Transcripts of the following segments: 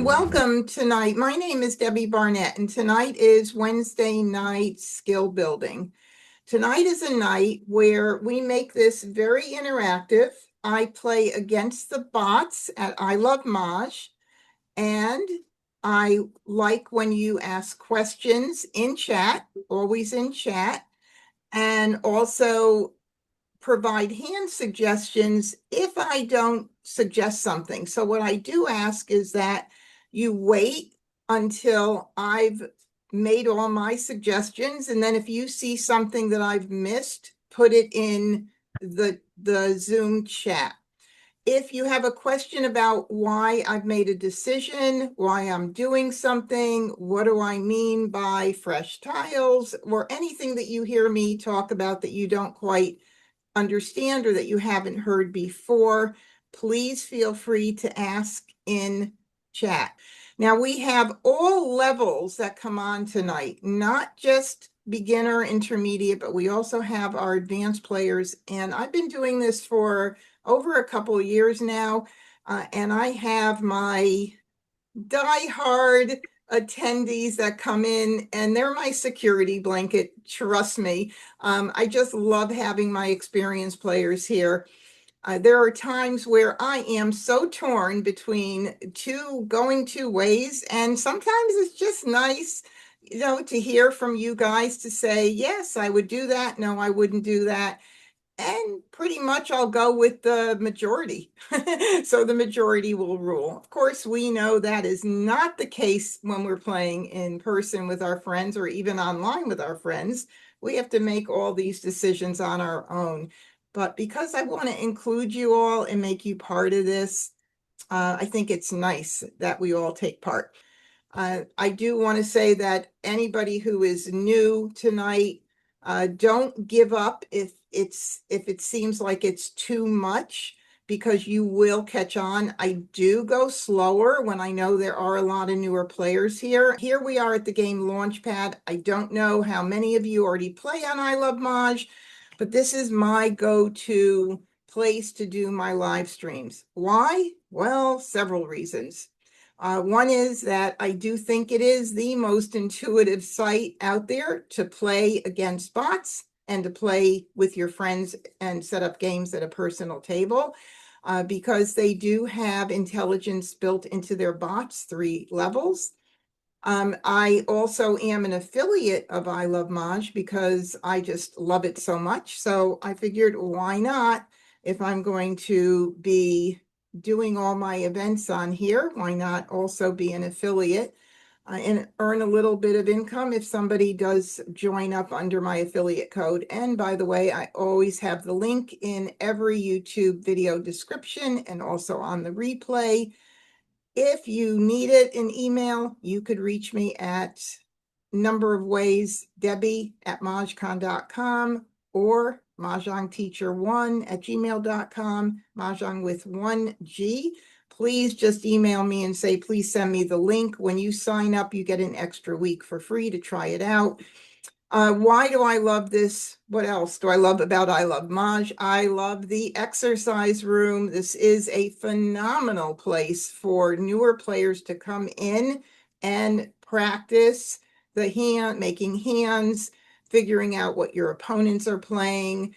Welcome tonight. My name is Debbie Barnett, and tonight is Wednesday night skill building. Tonight is a night where we make this very interactive. I play against the bots at I Love Maj, and I like when you ask questions in chat, always in chat, and also provide hand suggestions if I don't suggest something. So what I do ask is that you wait until I've made all my suggestions, and then if you see something that I've missed, put it in the Zoom chat. If you have a question about why I've made a decision, why I'm doing something, what do I mean by fresh tiles, or anything that you hear me talk about that you don't quite understand or that you haven't heard before, please feel free to ask in chat. Now we have all levels that come on tonight, not just beginner, intermediate, but we also have our advanced players. And I've been doing this for over a couple of years now. And I have my diehard attendees that come in, and they're my security blanket. Trust me. I just love having my experienced players here. There are times where I am so torn between going two ways, and sometimes it's just nice, to hear from you guys to say, yes, I would do that. No, I wouldn't do that. And pretty much I'll go with the majority. So the majority will rule. Of course, we know that is not the case when we're playing in person with our friends or even online with our friends. We have to make all these decisions on our own. But because I want to include you all and make you part of this, I think it's nice that we all take part. I do want to say that anybody who is new tonight, don't give up if it seems like it's too much, because you will catch on. I do go slower when I know there are a lot of newer players here. Here we are at the game Launchpad. I don't know how many of you already play on I Love Maj, but this is my go-to place to do my live streams. Why? Well, several reasons. One is that I do think it is the most intuitive site out there to play against bots and to play with your friends and set up games at a personal table, because they do have intelligence built into their bots, 3 levels. I also am an affiliate of I Love Maj because I just love it so much. So I figured, why not? If I'm going to be doing all my events on here, why not also be an affiliate and earn a little bit of income if somebody does join up under my affiliate code? And by the way, I always have the link in every YouTube video description and also on the replay. If you need it in email, you could reach me at number of ways, debbie@mahjcon.com or mahjongteacher1@gmail.com, mahjong with 1G. Please just email me and say, please send me the link. When you sign up, you get an extra week for free to try it out. Why do I love this? What else do I love about I Love Maj? I love the exercise room. This is a phenomenal place for newer players to come in and practice making hands, figuring out what your opponents are playing,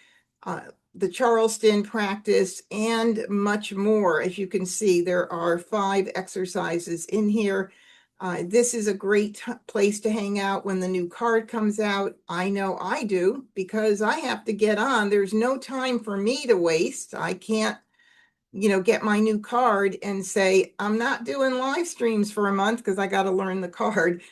the Charleston practice, and much more. As you can see, there are 5 exercises in here. This is a great place to hang out when the new card comes out. I know I do, because I have to get on. There's no time for me to waste. I can't, get my new card and say, I'm not doing live streams for a month because I got to learn the card.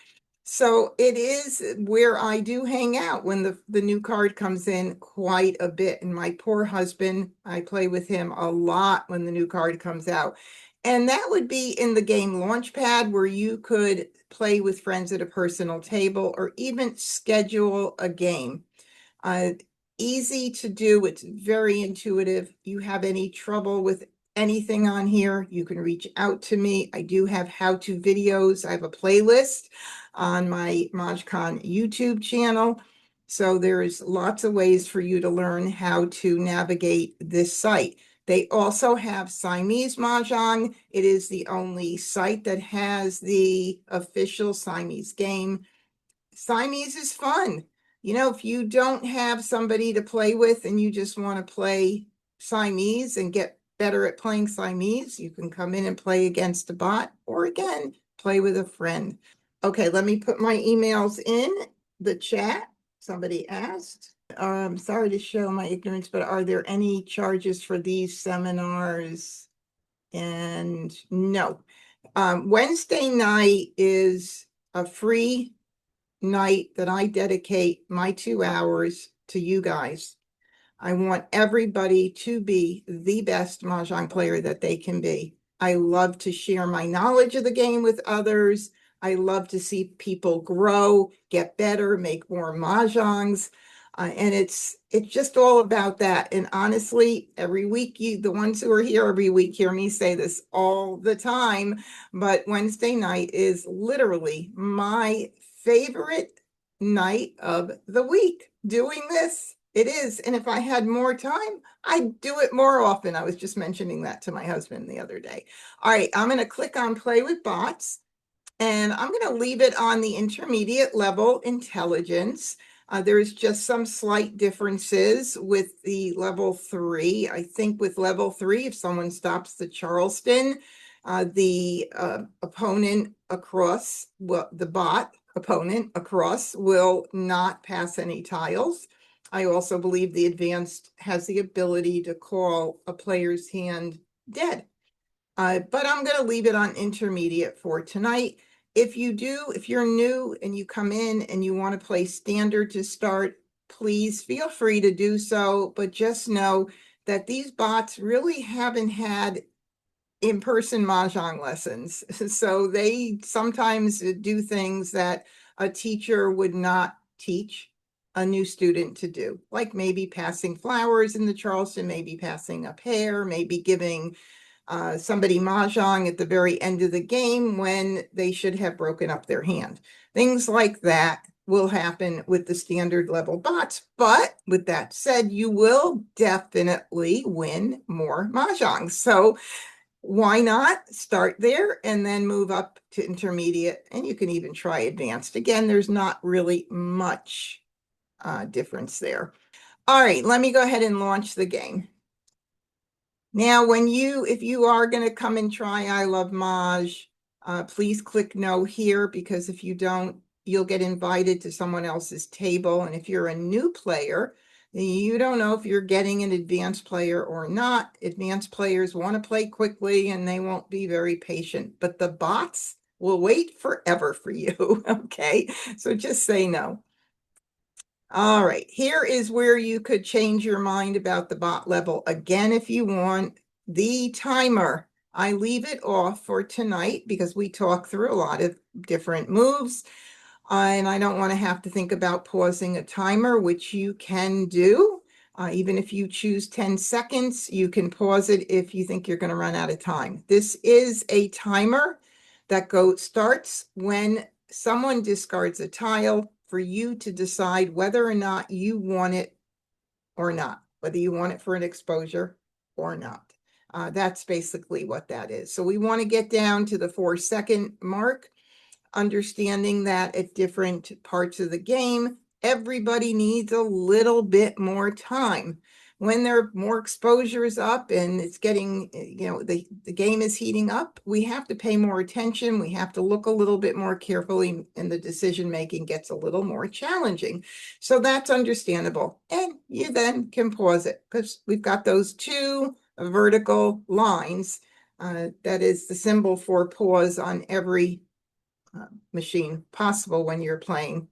So it is where I do hang out when the new card comes in quite a bit. And my poor husband, I play with him a lot when the new card comes out. And that would be in the game Launchpad, where you could play with friends at a personal table or even schedule a game. Easy to do. It's very intuitive. You have any trouble with anything on here, you can reach out to me. I do have how-to videos. I have a playlist on my MahjCon YouTube channel. So there's lots of ways for you to learn how to navigate this site. They also have Siamese Mahjong. It is the only site that has the official Siamese game. Siamese is fun. You know, if you don't have somebody to play with and you just want to play Siamese and get better at playing Siamese, you can come in and play against a bot, or again, play with a friend. Okay, let me put my emails in the chat. Somebody asked. Sorry to show my ignorance, but are there any charges for these seminars? And no. Wednesday night is a free night that I dedicate my 2 hours to you guys. I want everybody to be the best Mahjong player that they can be. I love to share my knowledge of the game with others. I love to see people grow, get better, make more Mahjongs. And it's just all about that. And honestly, every week, the ones who are here every week hear me say this all the time, but Wednesday night is literally my favorite night of the week doing this. It is. And if I had more time, I'd do it more often. I was just mentioning that to my husband the other day. All right, I'm going to click on play with bots, and I'm going to leave it on the intermediate level intelligence. There's just some slight differences with the level 3. I think with level 3, if someone stops the Charleston, the opponent across, well, the bot opponent across will not pass any tiles. I also believe the advanced has the ability to call a player's hand dead. But I'm going to leave it on intermediate for tonight. If you're new and you come in and you want to play standard to start, please feel free to do so. But just know that these bots really haven't had in-person Mahjong lessons. So they sometimes do things that a teacher would not teach a new student to do, like maybe passing flowers in the Charleston, maybe passing a pear, maybe giving somebody Mahjong at the very end of the game when they should have broken up their hand. Things like that will happen with the standard level bots. But with that said, you will definitely win more Mahjongs. So why not start there and then move up to intermediate, and you can even try advanced. Again, there's not really much difference there. All right, let me go ahead and launch the game. Now, if you are going to come and try I Love Maj, please click no here, because if you don't, you'll get invited to someone else's table. And if you're a new player, you don't know if you're getting an advanced player or not. Advanced players want to play quickly and they won't be very patient, but the bots will wait forever for you. Okay, so just say no. All right, here is where you could change your mind about the bot level. Again, if you want the timer, I leave it off for tonight because we talk through a lot of different moves. And I don't want to have to think about pausing a timer, which you can do. Even if you choose 10 seconds, you can pause it if you think you're going to run out of time. This is a timer that starts when someone discards a tile for you to decide whether or not you want it or not, whether you want it for an exposure or not. That's basically what that is. So we want to get down to the 4-second mark, understanding that at different parts of the game, everybody needs a little bit more time. When there are more exposures up and it's getting, the game is heating up, we have to pay more attention. We have to look a little bit more carefully, and the decision-making gets a little more challenging. So that's understandable. And you then can pause it because we've got those 2 vertical lines. That is the symbol for pause on every machine possible when you're playing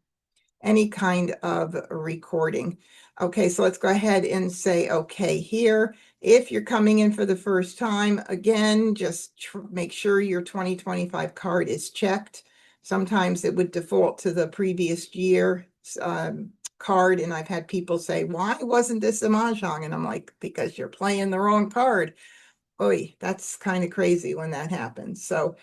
any kind of recording. Okay, so let's go ahead and say okay here. If you're coming in for the first time, again, just make sure your 2025 card is checked. Sometimes it would default to the previous year card, and I've had people say, why wasn't this a Mahjong? And I'm like, because you're playing the wrong card. Oy, that's kind of crazy when that happens. So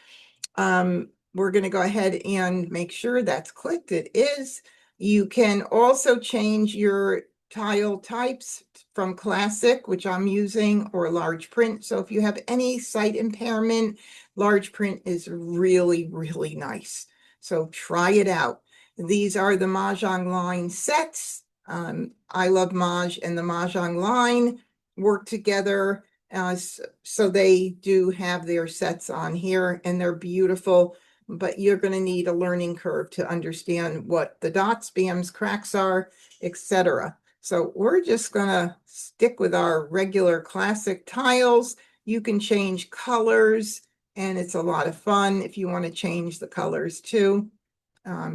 we're going to go ahead and make sure that's clicked. It is. You can also change your tile types from classic, which I'm using, or large print. So if you have any sight impairment, large print is really, really nice. So try it out. These are the Mah Jongg line sets. I love Maj and the Mah Jongg line work together. So they do have their sets on here and they're beautiful, but you're going to need a learning curve to understand what the dots, bams, cracks are, etc. So we're just going to stick with our regular classic tiles. You can change colors and it's a lot of fun if you want to change the colors too.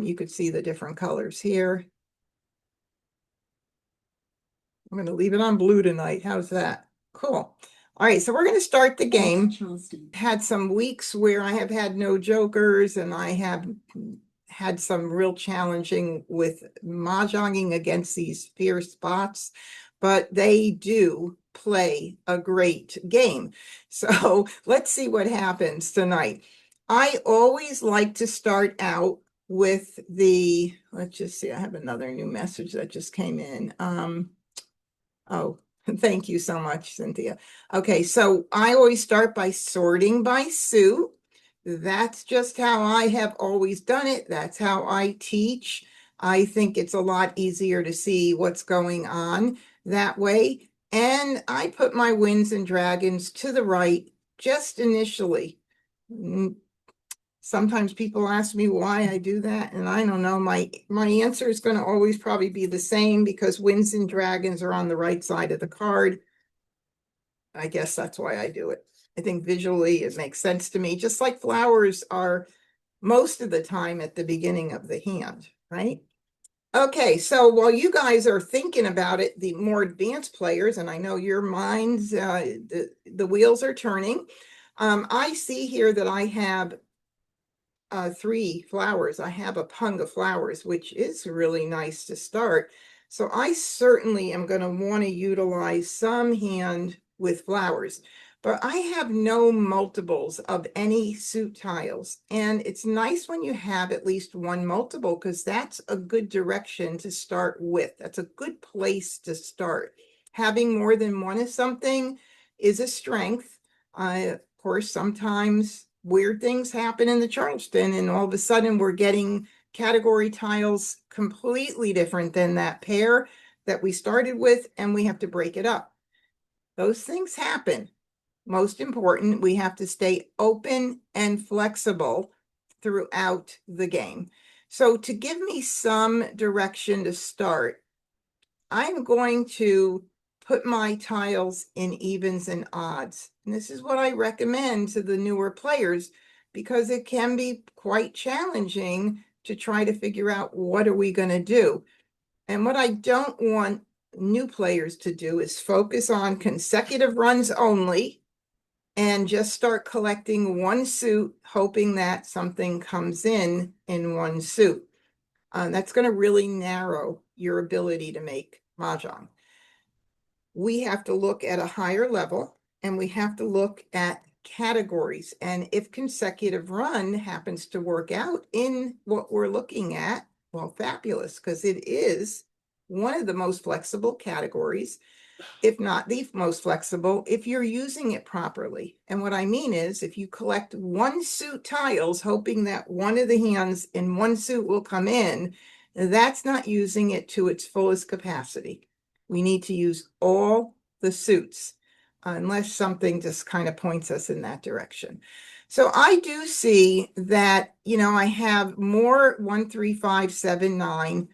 You could see the different colors here. I'm going to leave it on blue tonight. How's that? Cool. All right, so we're going to start the game. Had some weeks where I have had no jokers and I have had some real challenging with mahjonging against these fierce bots, but they do play a great game. So let's see what happens tonight. I always like to start out with the, let's just see, I have another new message that just came in. Oh, thank you so much, Cynthia. Okay, so I always start by sorting by suit. That's just how I have always done it. That's how I teach. I think it's a lot easier to see what's going on that way. And I put my winds and dragons to the right just initially. Sometimes people ask me why I do that, and I don't know. My answer is going to always probably be the same because winds and dragons are on the right side of the card. I guess that's why I do it. I think visually it makes sense to me, just like flowers are most of the time at the beginning of the hand, right? Okay, so while you guys are thinking about it, the more advanced players, and I know your minds, the wheels are turning. I see here that I have 3 flowers. I have a pung of flowers, which is really nice to start. So I certainly am going to want to utilize some hand with flowers, but I have no multiples of any suit tiles. And it's nice when you have at least one multiple because that's a good direction to start with. That's a good place to start. Having more than one of something is a strength. Of course, sometimes weird things happen in the Charleston and all of a sudden we're getting category tiles completely different than that pair that we started with, and we have to break it up. Those things happen. Most important, we have to stay open and flexible throughout the game. So to give me some direction to start, I'm going to put my tiles in evens and odds. And this is what I recommend to the newer players because it can be quite challenging to try to figure out what are we going to do. And what I don't want new players to do is focus on consecutive runs only and just start collecting one suit, hoping that something comes in one suit. That's going to really narrow your ability to make mahjong. We have to look at a higher level and we have to look at categories. And if consecutive run happens to work out in what we're looking at, well, fabulous, because it is one of the most flexible categories, if not the most flexible, if you're using it properly. And what I mean is if you collect one suit tiles, hoping that one of the hands in one suit will come in, that's not using it to its fullest capacity. We need to use all the suits unless something just kind of points us in that direction. So I do see that, I have more 1, 3, 5, 7, 9,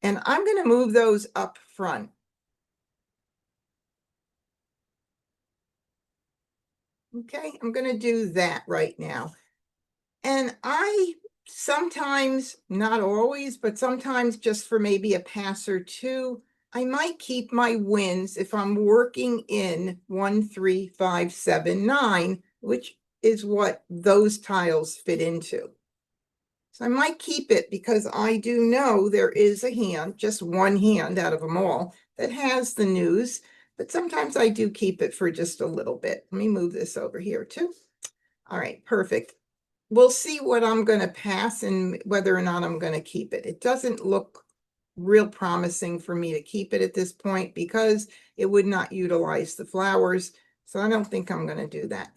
and I'm going to move those up front. Okay, I'm going to do that right now. And I sometimes, not always, but sometimes just for maybe a pass or two, I might keep my wins if I'm working in 1, 3, 5, 7, 9, which is what those tiles fit into. So I might keep it because I do know there is a hand, just one hand out of them all, that has the news, but sometimes I do keep it for just a little bit. Let me move this over here too. All right, perfect. We'll see what I'm going to pass and whether or not I'm going to keep it. It doesn't look real promising for me to keep it at this point because it would not utilize the flowers. So I don't think I'm going to do that.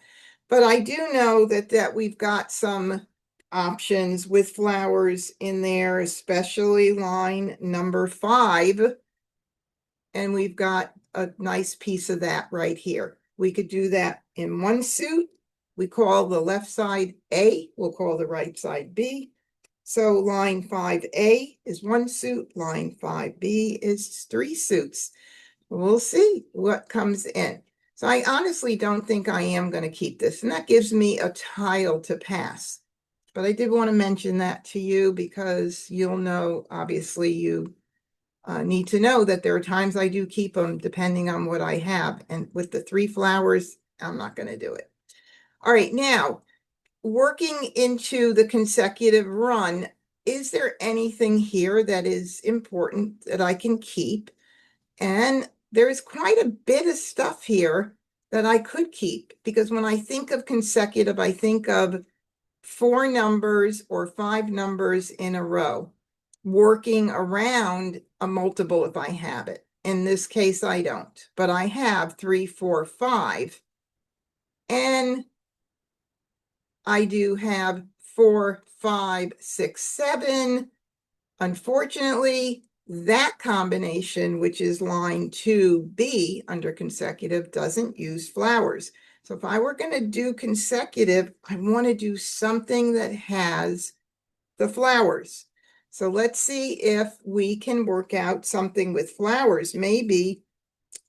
But I do know that we've got some options with flowers in there, especially line number 5. And we've got a nice piece of that right here. We could do that in one suit. We call the left side A, we'll call the right side B. So line 5A is one suit, line 5B is 3 suits. We'll see what comes in. So I honestly don't think I am going to keep this, and that gives me a tile to pass. But I did want to mention that to you because you'll know, obviously, you need to know that there are times I do keep them depending on what I have. And with the 3 flowers, I'm not going to do it. All right, now, working into the consecutive run, is there anything here that is important that I can keep? And there's quite a bit of stuff here that I could keep, because when I think of consecutive, I think of 4 numbers or 5 numbers in a row, working around a multiple if I have it. In this case, I don't, but I have 3, 4, 5. And I do have 4, 5, 6, 7. Unfortunately, that combination, which is line 2B under consecutive, doesn't use flowers. So if I were going to do consecutive, I want to do something that has the flowers. So let's see if we can work out something with flowers. Maybe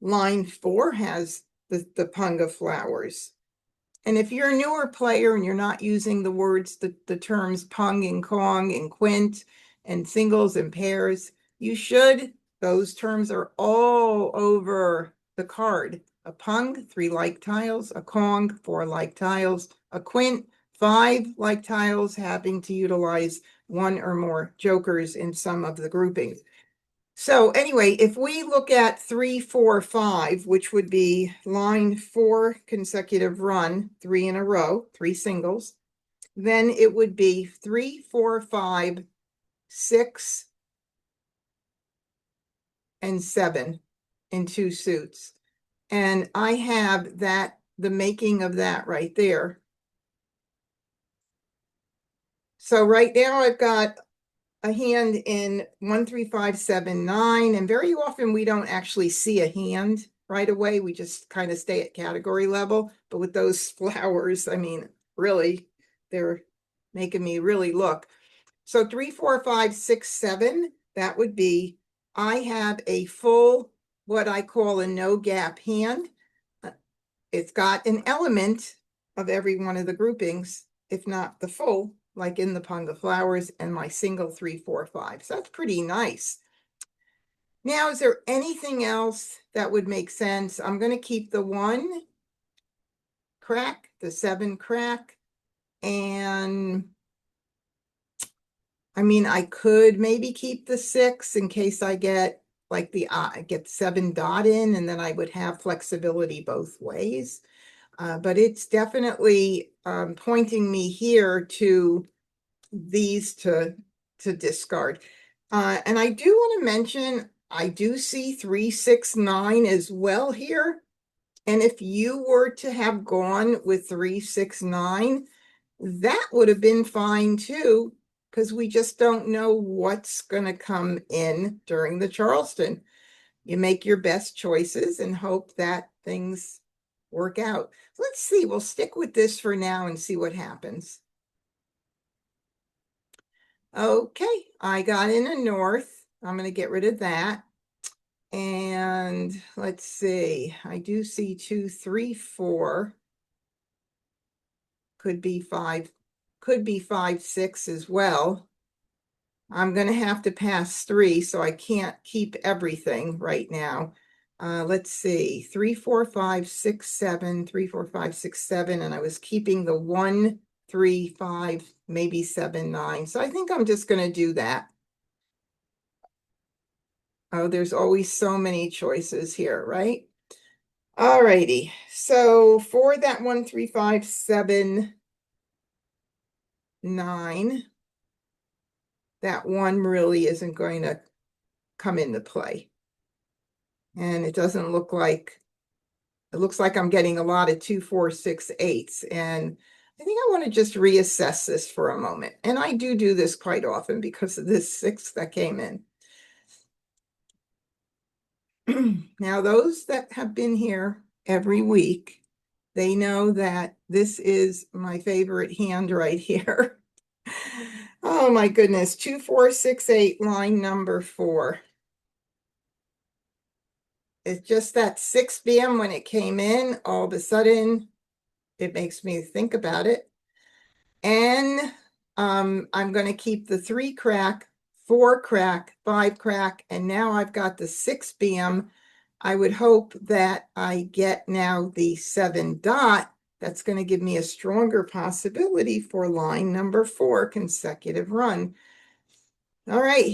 line 4 has the punga flowers. And if you're a newer player and you're not using the words, the terms pung and kong and quint and singles and pairs, you should. Those terms are all over the card. A pung, 3 like tiles, a kong, 4 like tiles, a quint, 5 like tiles, having to utilize 1 or more jokers in some of the groupings. So anyway, if we look at 3, 4, 5, which would be line 4 consecutive run, 3 in a row, 3 singles, then it would be 3, 4, 5, 6, and 7 in 2 suits. And I have that, the making of that right there. So right now I've got a hand in 1, 3, 5, 7, 9, and very often we don't actually see a hand right away. We just kind of stay at category level. But with those flowers, I mean, really, they're making me really look. So 3, 4, 5, 6, 7, that would be, I have a full, what I call a no gap hand. It's got an element of every one of the groupings, if not the full, like in the punga flowers and my single 3, 4, 5. So that's pretty nice. Now, is there anything else that would make sense? I'm going to keep the 1 crack, the 7 crack, and I mean, I could maybe keep the 6 in case I get like I get 7 dot in, and then I would have flexibility both ways. But it's definitely pointing me here to these to discard. And I do want to mention, I do see 3, 6, 9 as well here. And if you were to have gone with 3, 6, 9, that would have been fine too, because we just don't know what's going to come in during the Charleston. You make your best choices and hope that things work out. Let's see, we'll stick with this for now and see what happens. Okay, I got in a north. I'm going to get rid of that. And let's see, I do see 2, 3, 4. Could be 5, could be 5, 6 as well. I'm going to have to pass 3, so I can't keep everything right now. Let's see, 3, 4, 5, 6, 7, 3, 4, 5, 6, 7, and I was keeping the 1, 3, 5, maybe 7, 9. So I think I'm just going to do that. Oh, there's always so many choices here, right? All righty. So for that 1, 3, 5, 7, 9, that 1 really isn't going to come into play. And it doesn't look like, it looks like I'm getting a lot of 2, 4, 6, 8s. And I think I want to just reassess this for a moment. And I do this quite often because of this 6 that came in. Now, those that have been here every week, they know that this is my favorite hand right here. Oh my goodness, 2, 4, 6, 8, line number 4. It's just that 6 p.m. when it came in, all of a sudden, it makes me think about it. And I'm going to keep the 3 crack, 4 crack, 5 crack, and now I've got the 6 p.m. I would hope that I get now the 7 dot. That's going to give me a stronger possibility for line number 4 consecutive run. All right,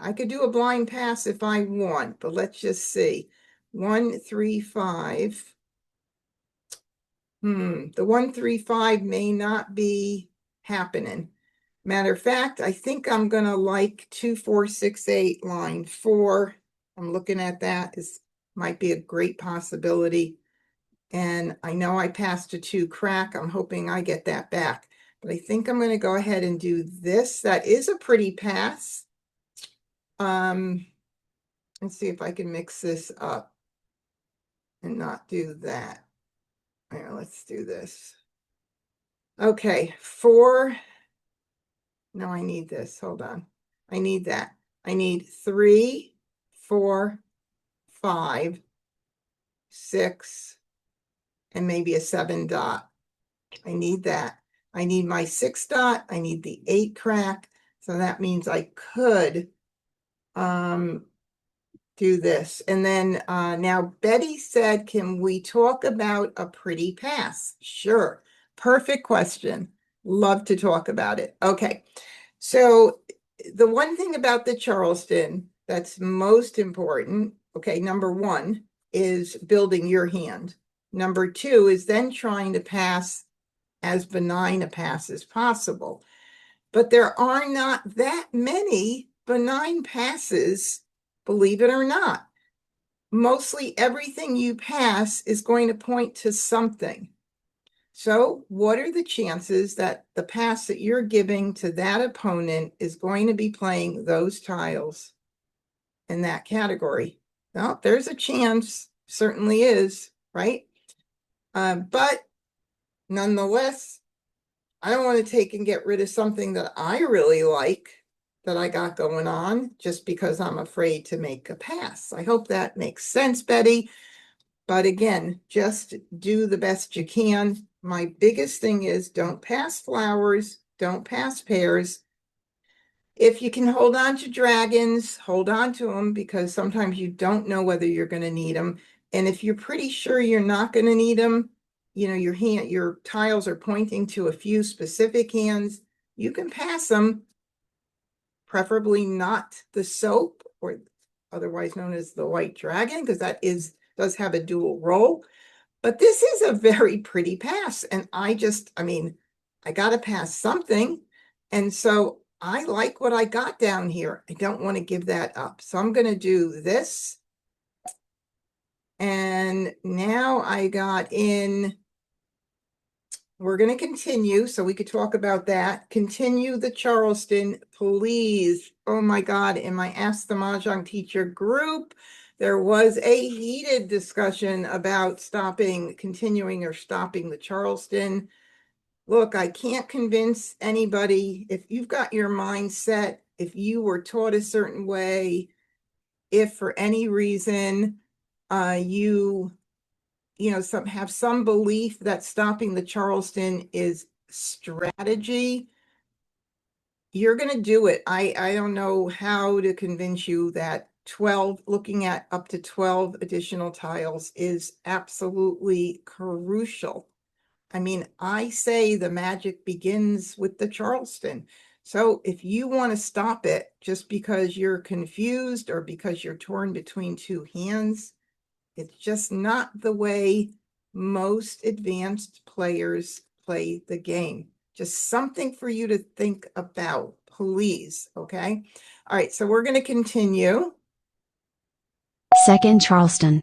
I could do a blind pass if I want, but let's just see. 1, 3, 5. The 1, 3, 5 may not be happening. Matter of fact, I think I'm gonna like 2, 4, 6, 8, line 4. I'm looking at that. Is might be a great possibility. And I know I passed a 2 crack. I'm hoping I get that back. But I think I'm going to go ahead and do this. That is a pretty pass. Let's see if I can mix this up and not do that. Here, let's do this. Okay, 4. No, I need this. Hold on. I need that. I need 3, 4, 5, 6, and maybe a 7 dot. I need that. I need my 6 dot. I need the 8 crack. So that means I could do this. And then now Betty said, can we talk about a pretty pass? Sure. Perfect question. Love to talk about it. Okay. So the one thing about the Charleston that's most important, okay, number 1 is building your hand. Number 2 is then trying to pass as benign a pass as possible. But there are not that many benign passes, believe it or not. Mostly everything you pass is going to point to something. So what are the chances that the pass that you're giving to that opponent is going to be playing those tiles in that category? Well, there's a chance, certainly is, right? But nonetheless, I don't want to take and get rid of something that I really like that I got going on just because I'm afraid to make a pass. I hope that makes sense, Betty. But again, just do the best you can. My biggest thing is don't pass flowers, don't pass pairs. If you can hold on to dragons, hold on to them because sometimes you don't know whether you're going to need them. And if you're pretty sure you're not going to need them, you know, your tiles are pointing to a few specific hands, you can pass them, preferably not the soap, or otherwise known as the white dragon, because that does have a dual role. But this is a very pretty pass. And I mean, I got to pass something. And so I like what I got down here. I don't want to give that up. So I'm going to do this. And now I got in, we're going to continue so we could talk about that. Continue the Charleston, please. Oh my God. In my Ask the Mah Jongg Teacher group, there was a heated discussion about continuing or stopping the Charleston. Look, I can't convince anybody. If you've got your mind set, if you were taught a certain way, if for any reason you have some belief that stopping the Charleston is strategy, you're going to do it. I don't know how to convince you that looking at up to 12 additional tiles is absolutely crucial. I mean, I say the magic begins with the Charleston. So if you want to stop it just because you're confused or because you're torn between 2 hands, it's just not the way most advanced players play the game. Just something for you to think about, please. Okay. All right. So we're going to continue. Second Charleston.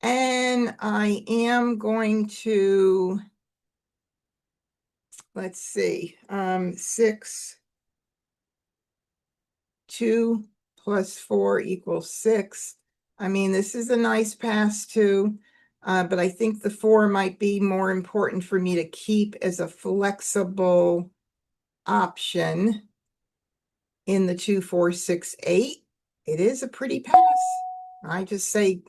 And I am going to, let's see, 6, 2 plus 4 equals 6. I mean, this is a nice pass too, but I think the 4 might be more important for me to keep as a flexible option in the 2, 4, 6, 8. It is a pretty pass. I just say,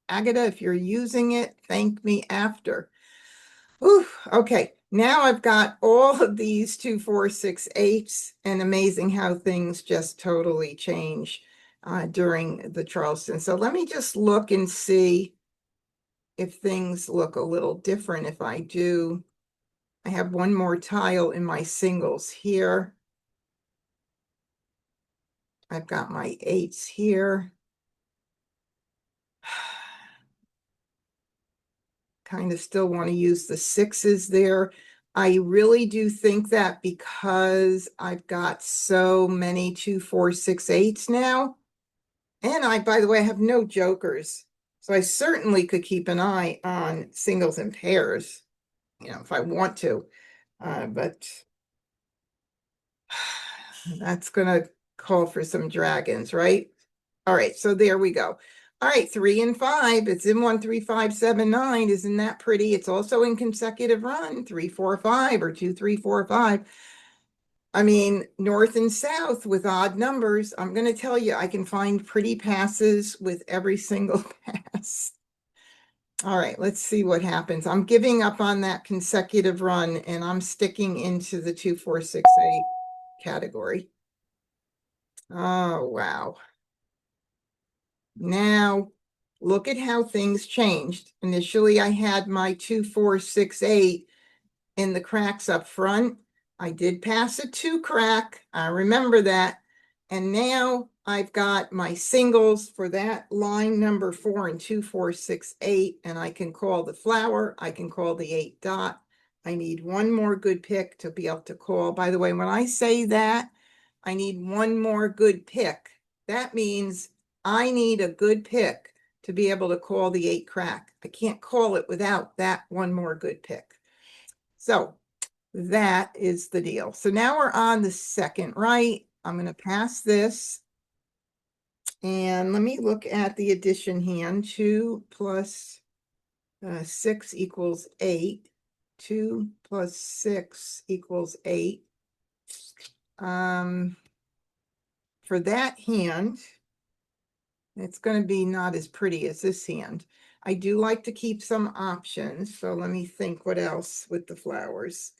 Agatha, if you're using it, thank me after. Ooh, okay, now I've got all of these 2, 4, 6, 8s, and amazing how things just totally change during the Charleston. So let me just look and see if things look a little different. If I do, I have one more tile in my singles here. I've got my 8s here. Kind of still want to use the 6s there. I really do think that because I've got so many 2, 4, 6, 8s now, and I, by the way, have no jokers. So I certainly could keep an eye on singles and pairs, if I want to. But that's going to call for some dragons, right? All right, so there we go. All right, 3 and 5. It's in 1, 3, 5, 7, 9. Isn't that pretty? It's also in consecutive run, 3, 4, 5, or 2, 3, 4, 5. I mean, north and south with odd numbers. I'm going to tell you, I can find pretty passes with every single pass. All right, let's see what happens. I'm giving up on that consecutive run, and I'm sticking into the 2, 4, 6, 8 category. Oh, wow. Now, look at how things changed. Initially, I had my 2, 4, 6, 8 in the cracks up front. I did pass a 2 crack. I remember that. And now I've got my singles for that line number 4 and 2, 4, 6, 8. And I can call the flower. I can call the 8 dot. I need one more good pick to be able to call. By the way, when I say that, I need one more good pick. That means I need a good pick to be able to call the 8 crack. I can't call it without that one more good pick. So that is the deal. So now we're on the second, right? I'm going to pass this. And let me look at the addition hand. 2 plus 6 equals 8. 2 plus 6 equals 8. For that hand, it's going to be not as pretty as this hand. I do like to keep some options. So let me think what else with the flowers.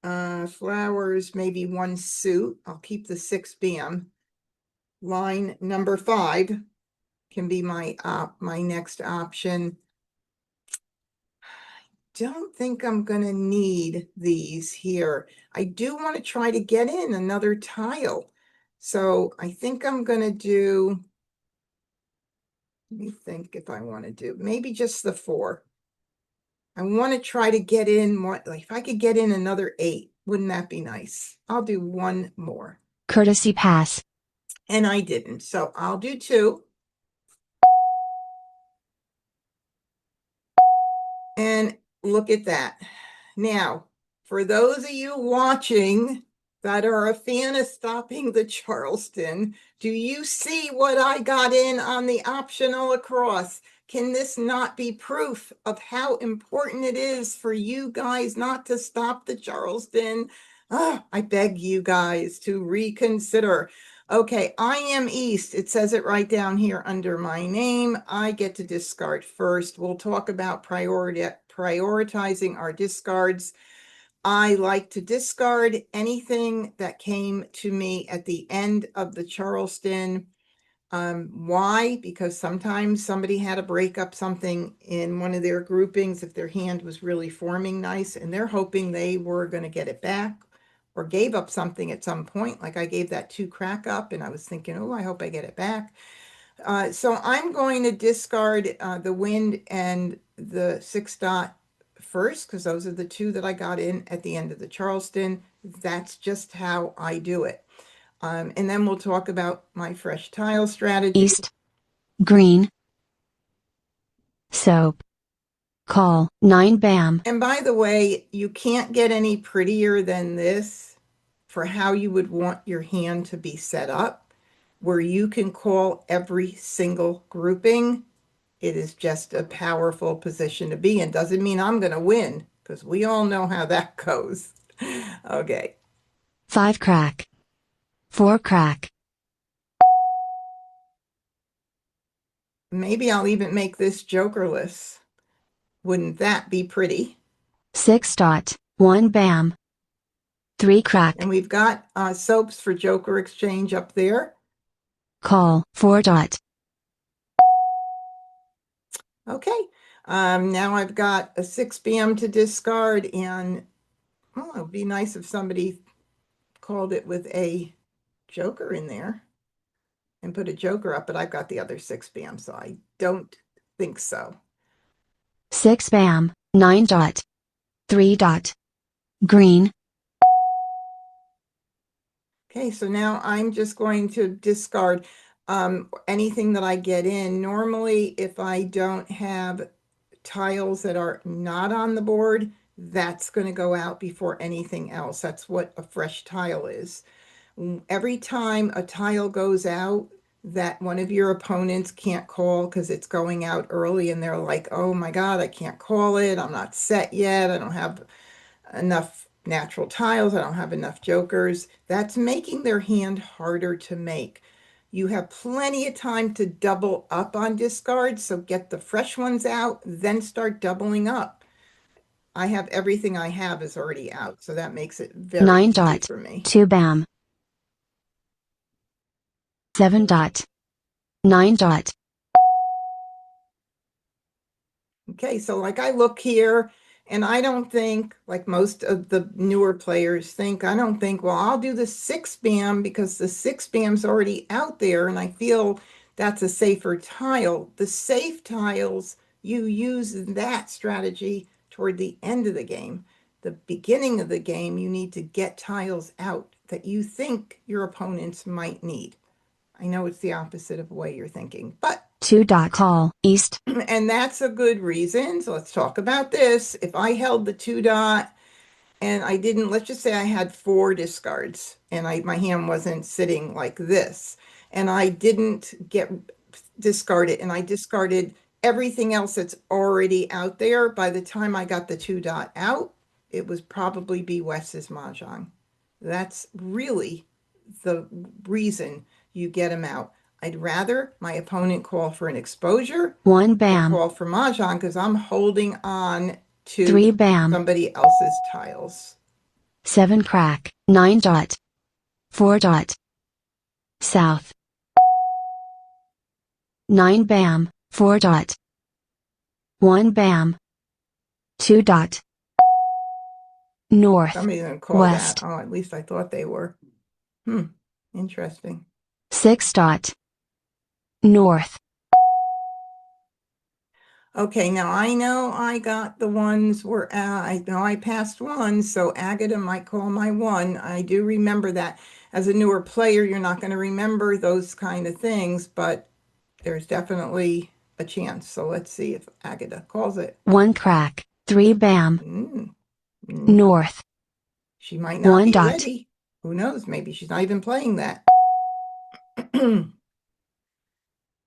Flowers, maybe 1 suit. I'll keep the 6 bam. Line number 5 can be my next option. Don't think I'm going to need these here. I do want to try to get in another tile. So I think I'm going to do, let me think if I want to do, maybe just the 4. I want to try to get in one, like if I could get in another 8, wouldn't that be nice? I'll do one more. Courtesy pass. And I didn't, so I'll do 2. And look at that. Now, for those of you watching that are a fan of stopping the Charleston, do you see what I got in on the optional across? Can this not be proof of how important it is for you guys not to stop the Charleston? Oh, I beg you guys to reconsider. Okay, I am East. It says it right down here under my name. I get to discard first. We'll talk about prioritizing our discards. I like to discard anything that came to me at the end of the Charleston. Why? Because sometimes somebody had to break up something in one of their groupings if their hand was really forming nice, and they're hoping they were going to get it back or gave up something at some point. Like I gave that 2 crack up and I was thinking, oh, I hope I get it back. So I'm going to discard the wind and the 6 dot first because those are the two that I got in at the end of the Charleston. That's just how I do it. And then we'll talk about my fresh tile strategy. East. Green. Soap. Call 9 BAM. And by the way, you can't get any prettier than this for how you would want your hand to be set up, where you can call every single grouping. It is just a powerful position to be in. Doesn't mean I'm going to win, because we all know how that goes. Okay. 5 crack. 4 crack. Maybe I'll even make this jokerless. Wouldn't that be pretty? 6 dot. 1 BAM. 3 crack. And we've got soaps for joker exchange up there. Call 4 dot. Okay. Now I've got a 6 BM to discard, and oh, it would be nice if somebody called it with a joker in there and put a joker up, but I've got the other 6 BM, so I don't think so. 6 BAM. 9 dot. 3 dot. Green. Okay, so now I'm just going to discard anything that I get in. Normally, if I don't have tiles that are not on the board, that's going to go out before anything else. That's what a fresh tile is. Every time a tile goes out that one of your opponents can't call because it's going out early and they're like, oh my God, I can't call it. I'm not set yet. I don't have enough natural tiles. I don't have enough jokers. That's making their hand harder to make. You have plenty of time to double up on discards, so get the fresh ones out, then start doubling up. I have everything I have is already out, so that makes it very 9 easy dot. for me. 2 BAM. 7 dot. 9 dot. Okay, so like I look here, and I don't think, like most of the newer players think, I don't think, well, I'll do the 6 BAM because the 6 BAM's already out there, and I feel that's a safer tile. The safe tiles, you use that strategy toward the end of the game. The beginning of the game, you need to get tiles out that you think your opponents might need. I know it's the opposite of the way you're thinking, but 2 dot. Call East. and that's a good reason. So let's talk about this. If I held the 2 dot and I didn't, let's just say I had 4 discards and my hand wasn't sitting like this, and I didn't get discarded, and I discarded everything else that's already out there. By the time I got the 2 dot out, it was probably be Wes's Mah Jongg. That's really the reason you get them out. I'd rather my opponent call for an exposure 1 than BAM. call for Mah Jongg because I'm holding on to 3 BAM. somebody else's tiles. 7 crack. 9 dot. 4 dot. South. 9 BAM. 4 dot. 1 BAM. 2 dot. North. Somebody's going to call West. that. Oh, at least I thought they were. Interesting. 6 dot. North. Okay, now I know I got the ones where I know I passed one, so Agata might call my 1. I do remember that. As a newer player, you're not going to remember those kind of things, but there's definitely a chance. So let's see if Agata calls it. 1 crack. 3 BAM. Mm. North. She might not 1 be dot. ready. Who knows? Maybe she's not even playing that.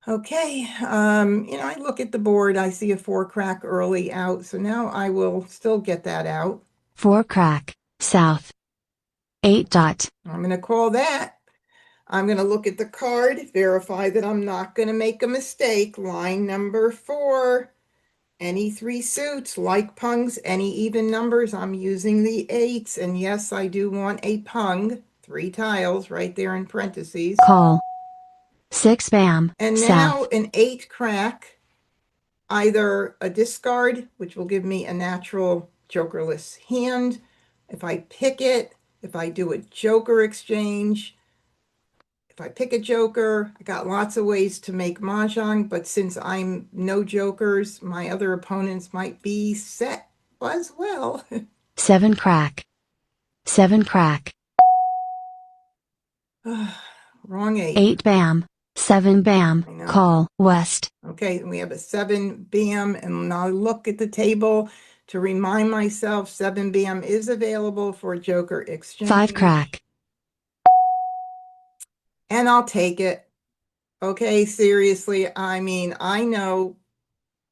Okay, I look at the board, I see a 4 crack early out, so now I will still get that out. 4 crack. South. 8 dot. I'm going to call that. I'm going to look at the card, verify that I'm not going to make a mistake. Line number 4, any 3 suits, like pungs, any even numbers, I'm using the 8s, and yes, I do want a pung, 3 tiles right there in parentheses. Call. 6 BAM. And South. now an 8 crack, either a discard, which will give me a natural jokerless hand. If I pick it, if I do a joker exchange, if I pick a joker, I got lots of ways to make Mahjong, but since I'm no jokers, my other opponents might be set. as well. 7 crack. 7 crack. Wrong 8. 8 bam. 7 bam. I know. Call, west. Okay, we have a 7 bam, and I'll look at the table to remind myself 7 bam is available for Joker 5 exchange. crack. And I'll take it. Okay, seriously, I mean, I know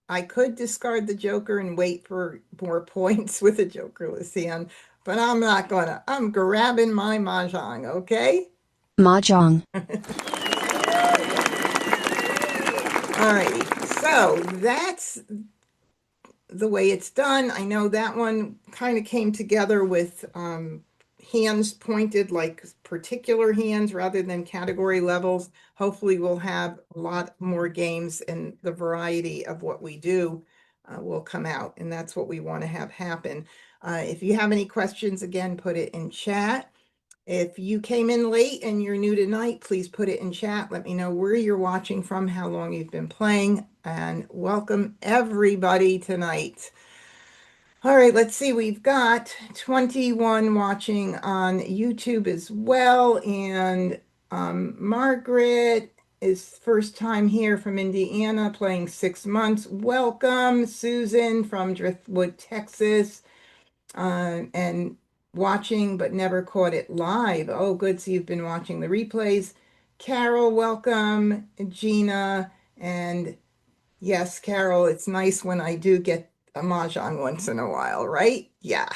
I could discard the Joker and wait for more points with a Jokerless hand, but I'm not gonna. I'm grabbing my Mahjong, okay? Mah Jongg. All right, so that's the way it's done. I know that one kind of came together with hands pointed like particular hands rather than category levels. Hopefully we'll have a lot more games, and the variety of what we do will come out, and that's what we want to have happen. If you have any questions, again, put it in chat. If you came in late and you're new tonight, please put it in chat. Let me know where you're watching from, how long you've been playing, and welcome everybody tonight. All right, let's see. We've got 21 watching on YouTube as well. And Margaret is first time here from Indiana, playing 6 months. Welcome, Susan from Driftwood, Texas, and watching but never caught it live. Oh, good. So you've been watching the replays. Carol, welcome. Gina, and yes, Carol, it's nice when I do get a mahjong once in a while, right? Yeah.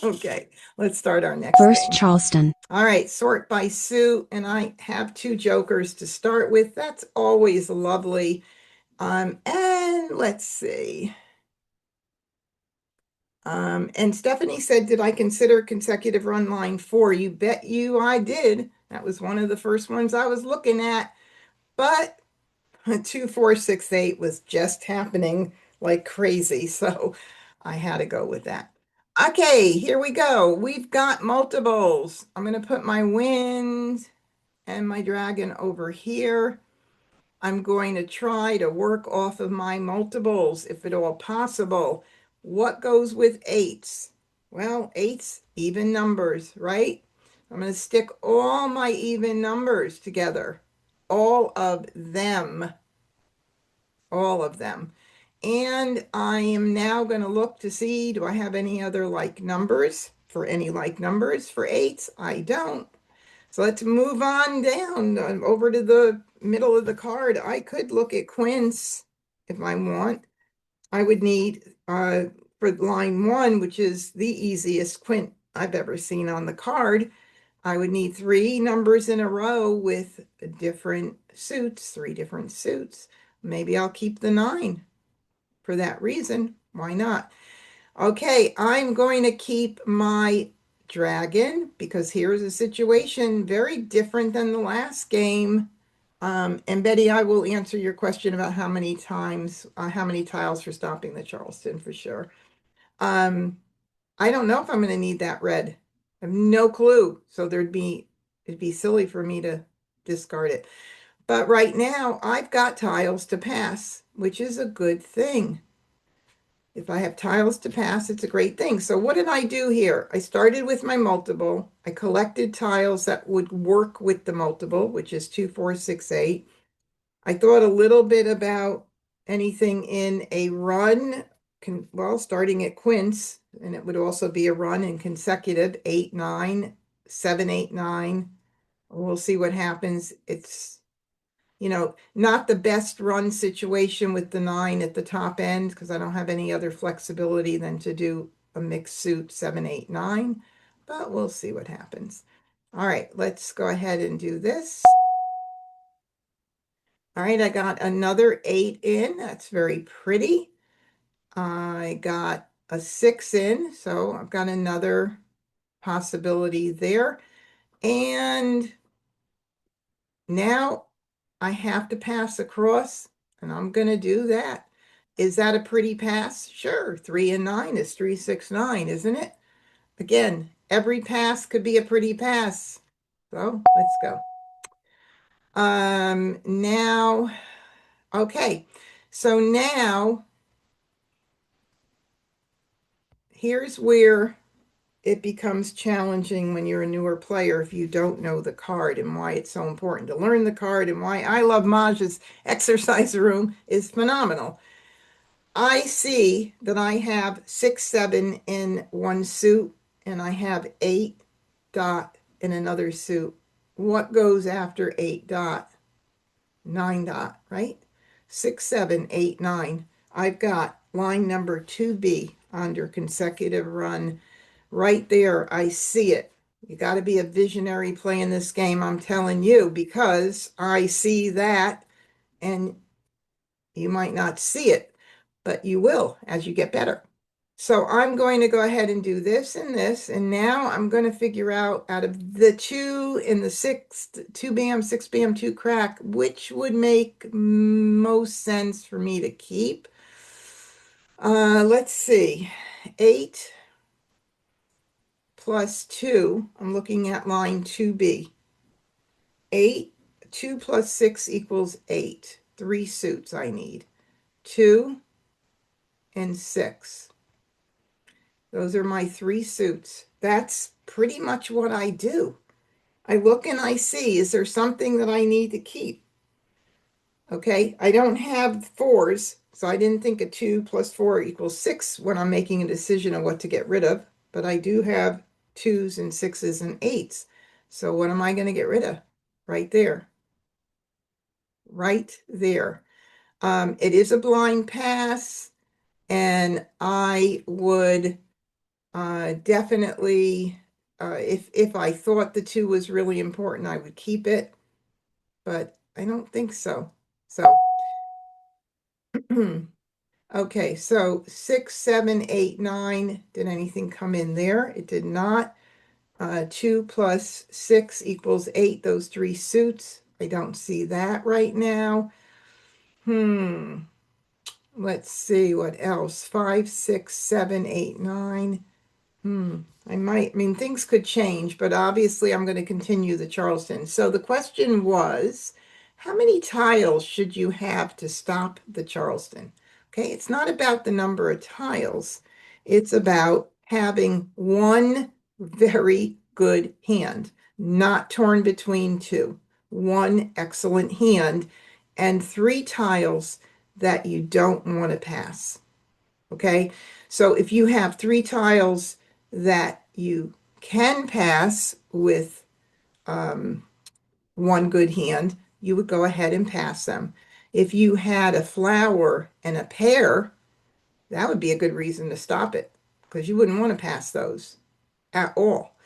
Okay, let's start our next First game. Charleston. All right, sort by suit, and I have 2 jokers to start with. That's always lovely. And let's see. And Stephanie said, did I consider consecutive run line 4? You bet you I did. That was one of the first ones I was looking at. But 2468 was just happening like crazy, so I had to go with that. Okay, here we go. We've got multiples. I'm going to put my wind and my dragon over here. I'm going to try to work off of my multiples, if at all possible. What goes with eights? Well, eights, even numbers, right? I'm going to stick all my even numbers together, all of them, all of them. And I am now going to look to see, do I have any other like numbers? For any like numbers for eights? I don't. So let's move on down over to the middle of the card. I could look at quints if I want. I would need for line 1, which is the easiest quint I've ever seen on the card, I would need 3 numbers in a row with different suits, 3 different suits. Maybe I'll keep the 9 for that reason. Why not? Okay, I'm going to keep my dragon because here's a situation very different than the last game. And Betty, I will answer your question about how many times, how many tiles for stopping the Charleston for sure. I don't know if I'm going to need that red. I have no clue. So it'd be silly for me to discard it. But right now I've got tiles to pass, which is a good thing. If I have tiles to pass, it's a great thing. So what did I do here? I started with my multiple. I collected tiles that would work with the multiple, which is 2, 4, 6, 8. I thought a little bit about anything in a run, well, starting at quints, and it would also be a run in consecutive 8, 9, 7, 8, 9. We'll see what happens. It's not the best run situation with the 9 at the top end because I don't have any other flexibility than to do a mixed suit 7, 8, 9, but we'll see what happens. All right, let's go ahead and do this. All right, I got another 8 in. That's very pretty. I got a 6 in, so I've got another possibility there. And now I have to pass across, and I'm going to do that. Is that a pretty pass? Sure. 3 and 9 is 3, 6, 9, isn't it? Again, every pass could be a pretty pass. So let's go. Now, okay. So now here's where it becomes challenging when you're a newer player if you don't know the card, and why it's so important to learn the card, and why I love Mahj's exercise room is phenomenal. I see that I have 6, 7 in one suit, and I have 8 dot in another suit. What goes after 8 dot? 9 dot, right? 6, 7, 8, 9. I've got line number 2B under consecutive run. Right there, I see it. You got to be a visionary playing this game, I'm telling you, because I see that, and you might not see it, but you will as you get better. So I'm going to go ahead and do this and this, and now I'm going to figure out of the 2 and the 6, 2 bam, 6 bam, 2 crack, which would make most sense for me to keep. Let's see, 8 plus 2, I'm looking at line 2B. 8, 2 plus 6 equals 8. 3 suits I need. 2 and 6. Those are my 3 suits. That's pretty much what I do. I look and I see, is there something that I need to keep? Okay, I don't have 4s, so I didn't think a 2 plus 4 equals 6 when I'm making a decision on what to get rid of, but I do have 2s and 6s and 8s. So what am I going to get rid of? Right there. Right there. It is a blind pass, and I would definitely, if I thought the 2 was really important, I would keep it, but I don't think so. So, okay, so 6, 7, 8, 9. Did anything come in there? It did not. 2 plus 6 equals 8. Those 3 suits. I don't see that right now. Let's see what else. 5, 6, 7, 8, 9. I mean, things could change, but obviously I'm going to continue the Charleston. So the question was, how many tiles should you have to stop the Charleston? Okay, it's not about the number of tiles. It's about having one very good hand, not torn between 2. One excellent hand, and 3 tiles that you don't want to pass. Okay, so if you have 3 tiles that you can pass with one good hand, you would go ahead and pass them. If you had a flower and a pair, that would be a good reason to stop it, because you wouldn't want to pass those at all.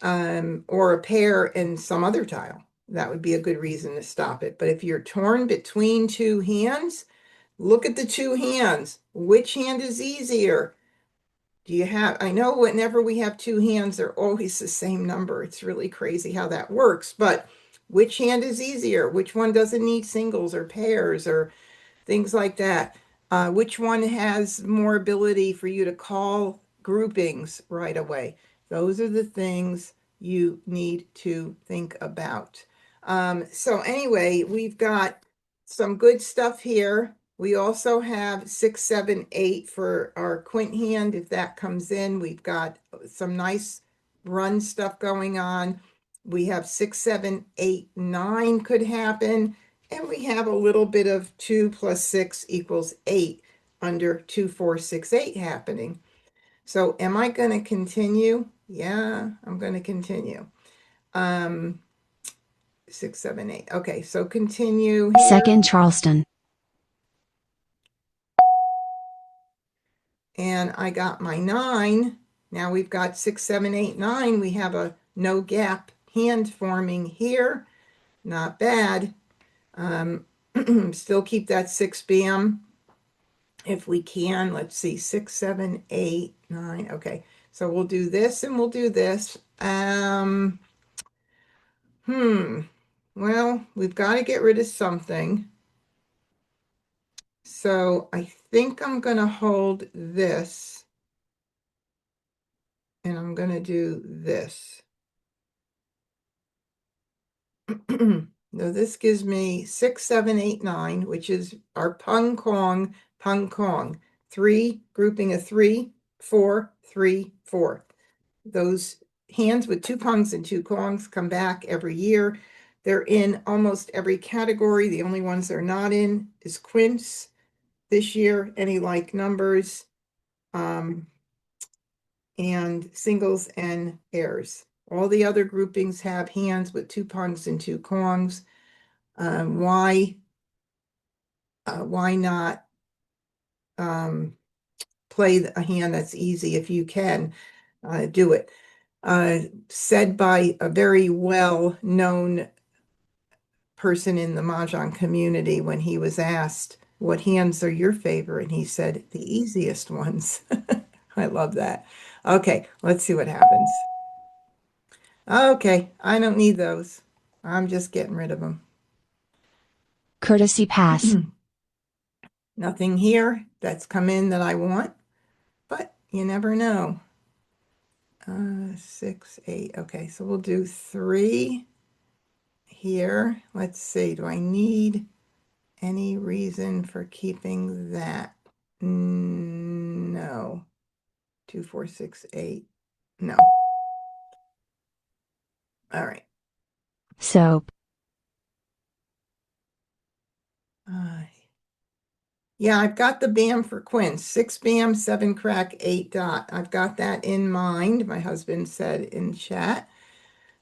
Or a pair and some other tile, that would be a good reason to stop it. But if you're torn between 2 hands, look at the 2 hands. Which hand is easier? Do you have, I know whenever we have 2 hands, they're always the same number. It's really crazy how that works. But which hand is easier? Which one doesn't need singles or pairs or things like that? Which one has more ability for you to call groupings right away? Those are the things you need to think about. So anyway, we've got some good stuff here. We also have 6, 7, 8 for our quint hand. If that comes in, we've got some nice run stuff going on. We have 6, 7, 8, 9 could happen. And we have a little bit of 2 plus 6 equals 8 under 2, 4, 6, 8 happening. So am I going to continue? Yeah, I'm going to continue. 6, 7, 8. Okay, so continue here. Second Charleston. And I got my 9. Now we've got 6, 7, 8, 9. We have a no gap hand forming here. Not bad. Still keep that 6 bam if we can. Let's see, 6, 7, 8, 9. Okay, so we'll do this and we'll do this. Well, we've got to get rid of something. So I think I'm going to hold this, and I'm going to do this. Now this gives me 6, 7, 8, 9, which is our pung kong, 3, grouping of 3. 4, 3, 4. Those hands with 2 pungs and 2 kongs come back every year. They're in almost every category. The only ones they're not in is quints this year, any like numbers, and singles and pairs. All the other groupings have hands with 2 pungs and 2 kongs. Why not play a hand that's easy if you can do it? Said by a very well-known person in the Mahjong community when he was asked, what hands are your favorite? And he said, the easiest ones. I love that. Okay, let's see what happens. Okay, I don't need those. I'm just getting rid of them. Courtesy pass. Nothing here that's come in that I want, but you never know. 6, 8. Okay, so we'll do 3 here. Let's see, do I need any reason for keeping that? No. 2, 4, 6, 8. No. All right. Soap. Yeah, I've got the BAM for quints. 6 BAM, 7 crack, 8 dot. I've got that in mind, my husband said in chat.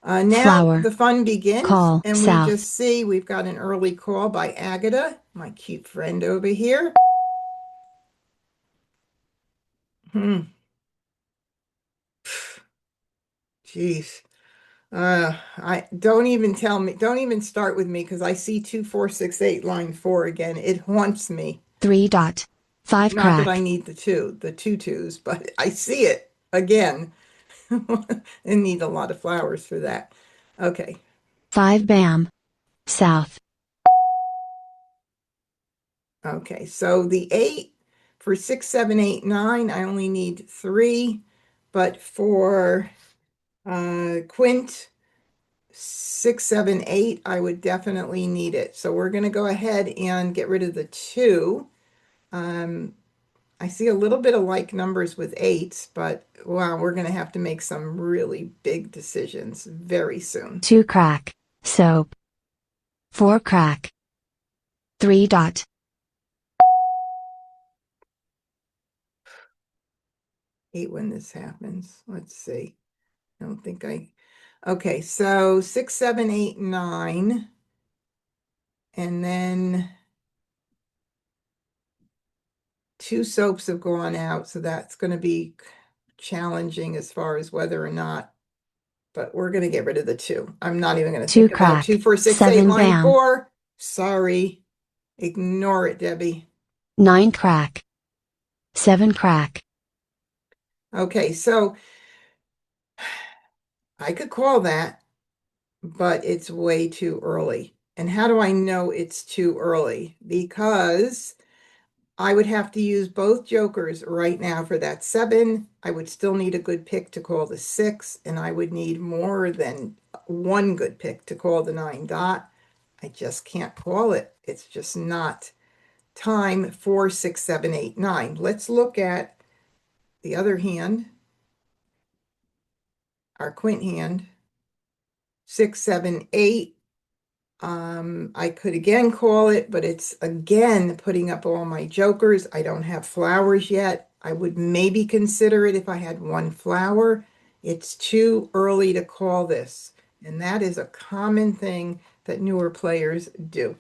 Now Flower. the fun begins, Call. and we South. just see we've got an early call by Agatha, my cute friend over here. Jeez. I don't even tell me, don't even start with me because I see 2, 4, 6, 8, line 4 again. It haunts me. 3 dot. 5 Not that I crack. need the two twos, but I see it again. And need a lot of flowers for that. Okay. 5 bam. South. Okay, so the 8 for 6, 7, 8, 9, I only need 3, but for quint 6, 7, 8, I would definitely need it. So we're going to go ahead and get rid of the 2. I see a little bit of like numbers with 8s, but wow, we're going to have to make some really big decisions very soon. 2 crack. Soap. 4 crack. 3 dot. Hate when this happens. Let's see. I don't think okay, so 6, 7, 8, 9. And then 2 soaps have gone out, so that's going to be challenging as far as whether or not, but we're going to get rid of the 2. I'm not even going to 2 think about crack. 2, 4, 6, 8, 7 line bam. 4. Sorry. Ignore it, Debbie. 9 crack. 7 crack. Okay, so I could call that, but it's way too early. And how do I know it's too early? Because I would have to use both jokers right now for that 7. I would still need a good pick to call the 6, and I would need more than one good pick to call the 9 dot. I just can't call it. It's just not time for 6, 7, 8, 9. Let's look at the other hand, our quint hand, 6, 7, 8. I could again call it, but it's again putting up all my jokers. I don't have flowers yet. I would maybe consider it if I had 1 flower. It's too early to call this. And that is a common thing that newer players do.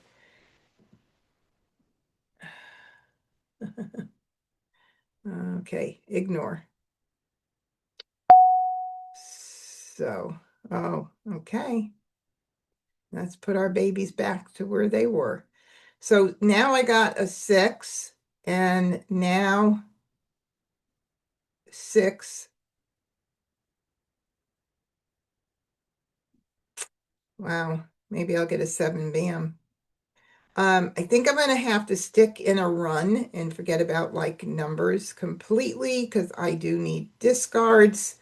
Okay, ignore. So, oh, okay. Let's put our babies back to where they were. So now I got a 6, and now 6. Wow, maybe I'll get a 7 bam. I think I'm going to have to stick in a run and forget about like numbers completely because I do need discards.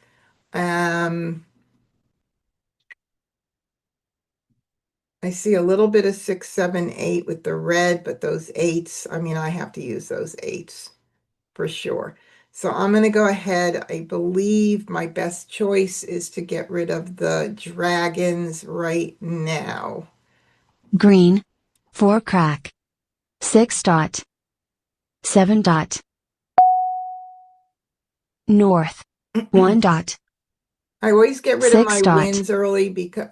I see a little bit of 6, 7, 8 with the red, but those 8s, I mean, I have to use those 8s for sure. So I'm going to go ahead. I believe my best choice is to get rid of the dragons right now. Green. 4 crack. 6 dot. 7 dot. North. 1 dot. I always get rid of 6 my dot. wins early because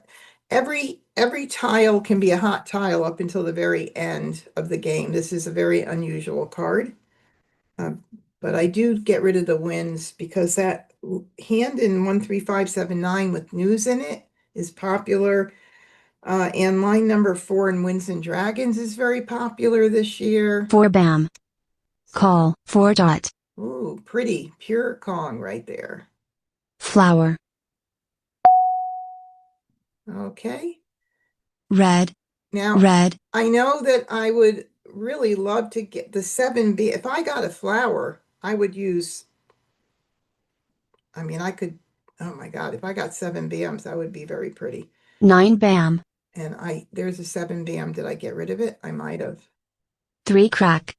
every tile can be a hot tile up until the very end of the game. This is a very unusual card. But I do get rid of the wins because that hand in 13579 with news in it is popular. And line number 4 in Winds and Dragons is very popular this year. 4 bam. Call. 4 dot. Ooh, pretty. Pure Kong right there. Flower. Okay. Red. Now, Red. I know that I would really love to get the 7B. If I got a flower, I would use, I mean, I could, oh my God, if I got 7 BMs, that would be very pretty. 9 bam. And there's a 7 BM. Did I get rid of it? I might have. 3 crack.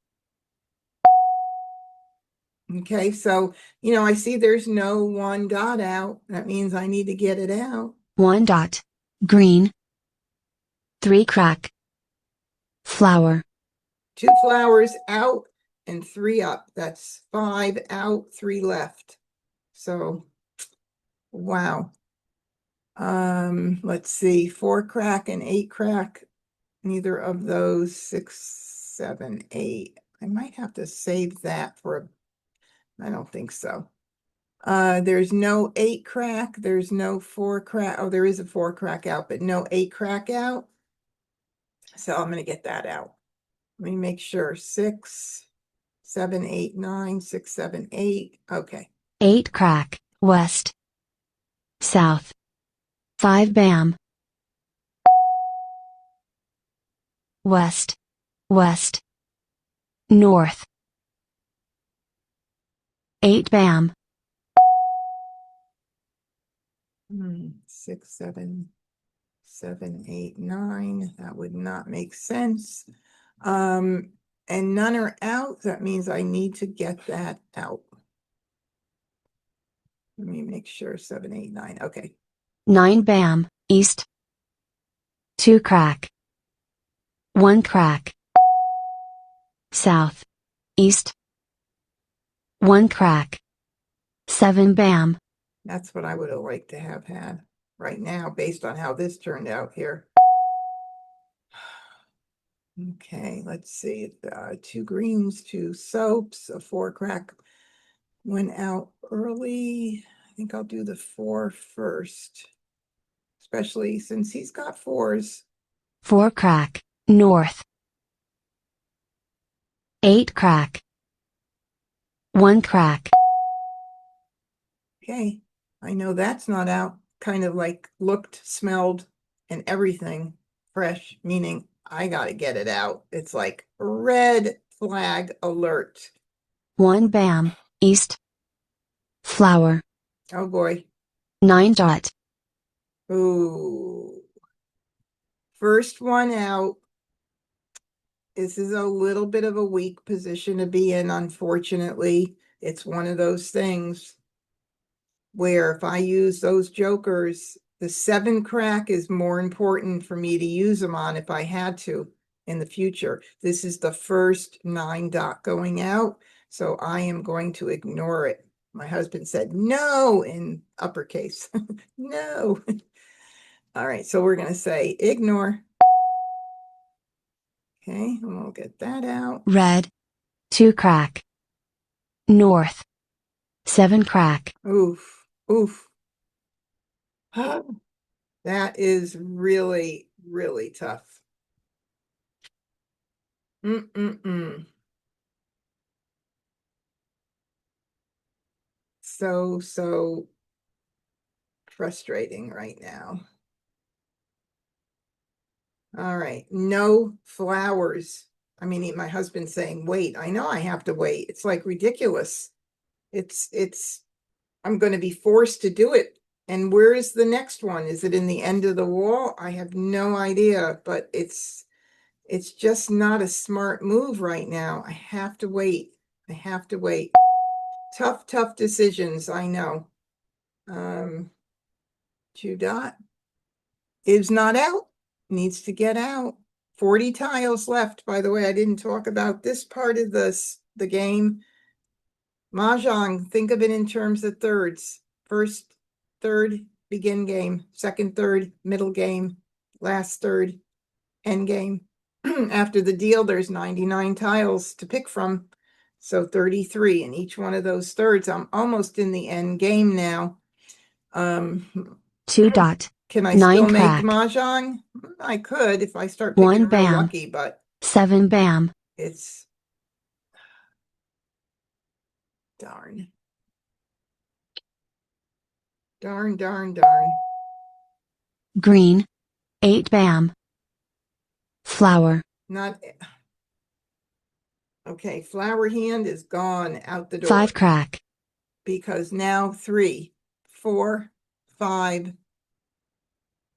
Okay, so, I see there's no 1 dot out. That means I need to get it out. 1 dot. Green. 3 crack. Flower. 2 flowers out and 3 up. That's 5 out, 3 left. So, wow. Let's see, 4 crack and 8 crack. Neither of those. 6, 7, 8. I might have to save that for I don't think so. There's no 8 crack. There's no 4 crack. Oh, there is a 4 crack out, but no 8 crack out. So I'm going to get that out. Let me make sure. 6, 7, 8, 9, 6, 7, 8. Okay. 8 crack. West. South. 5 bam. West. West. North. 8 bam. 6, 7, 7, 8, 9. That would not make sense. And none are out. That means I need to get that out. Let me make sure. 7, 8, 9. Okay. 9 bam. East. 2 crack. 1 crack. South. East. 1 crack. 7 bam. That's what I would have liked to have had right now, based on how this turned out here. Okay, let's see. 2 greens, 2 soaps, a 4 crack went out early. I think I'll do the 4 first, especially since he's got 4s. 4 crack. North. 8 crack. 1 crack. Okay, I know that's not out. Kind of like looked, smelled, and everything fresh, meaning I got to get it out. It's like red flag alert. 1 bam. East. Flower. Oh boy. 9 dot. Ooh. First one out. This is a little bit of a weak position to be in, unfortunately. It's one of those things where if I use those jokers, the 7 crack is more important for me to use them on if I had to in the future. This is the first 9 dot going out, so I am going to ignore it. My husband said no in uppercase. No. All right, so we're going to say ignore. Okay, and we'll get that out. Red. 2 crack. North. 7 crack. Oof, oof. That is really, really tough. Mm-mm-mm. So frustrating right now. All right, no flowers. I mean, my husband's saying, wait, I know I have to wait. It's like ridiculous. I'm going to be forced to do it. And where is the next one? Is it in the end of the wall? I have no idea, but it's just not a smart move right now. I have to wait. I have to wait. Tough decisions, I know. 2 dot is not out, needs to get out. 40 tiles left. By the way, I didn't talk about this part of the game. Mahjong, think of it in terms of thirds. First third, begin game. Second third, middle game. Last third, end game. After the deal, there's 99 tiles to pick from. So 33 in each one of those thirds. I'm almost in the end game now. 2 dot. Can I 9 still make crack. Mahjong? I could if I start 1 picking real bam. lucky, but 7 bam. it's darn. Darn. Green. 8 bam. Flower. Not okay. Flower hand is gone out the door 5 crack. because now 3, 4, 5,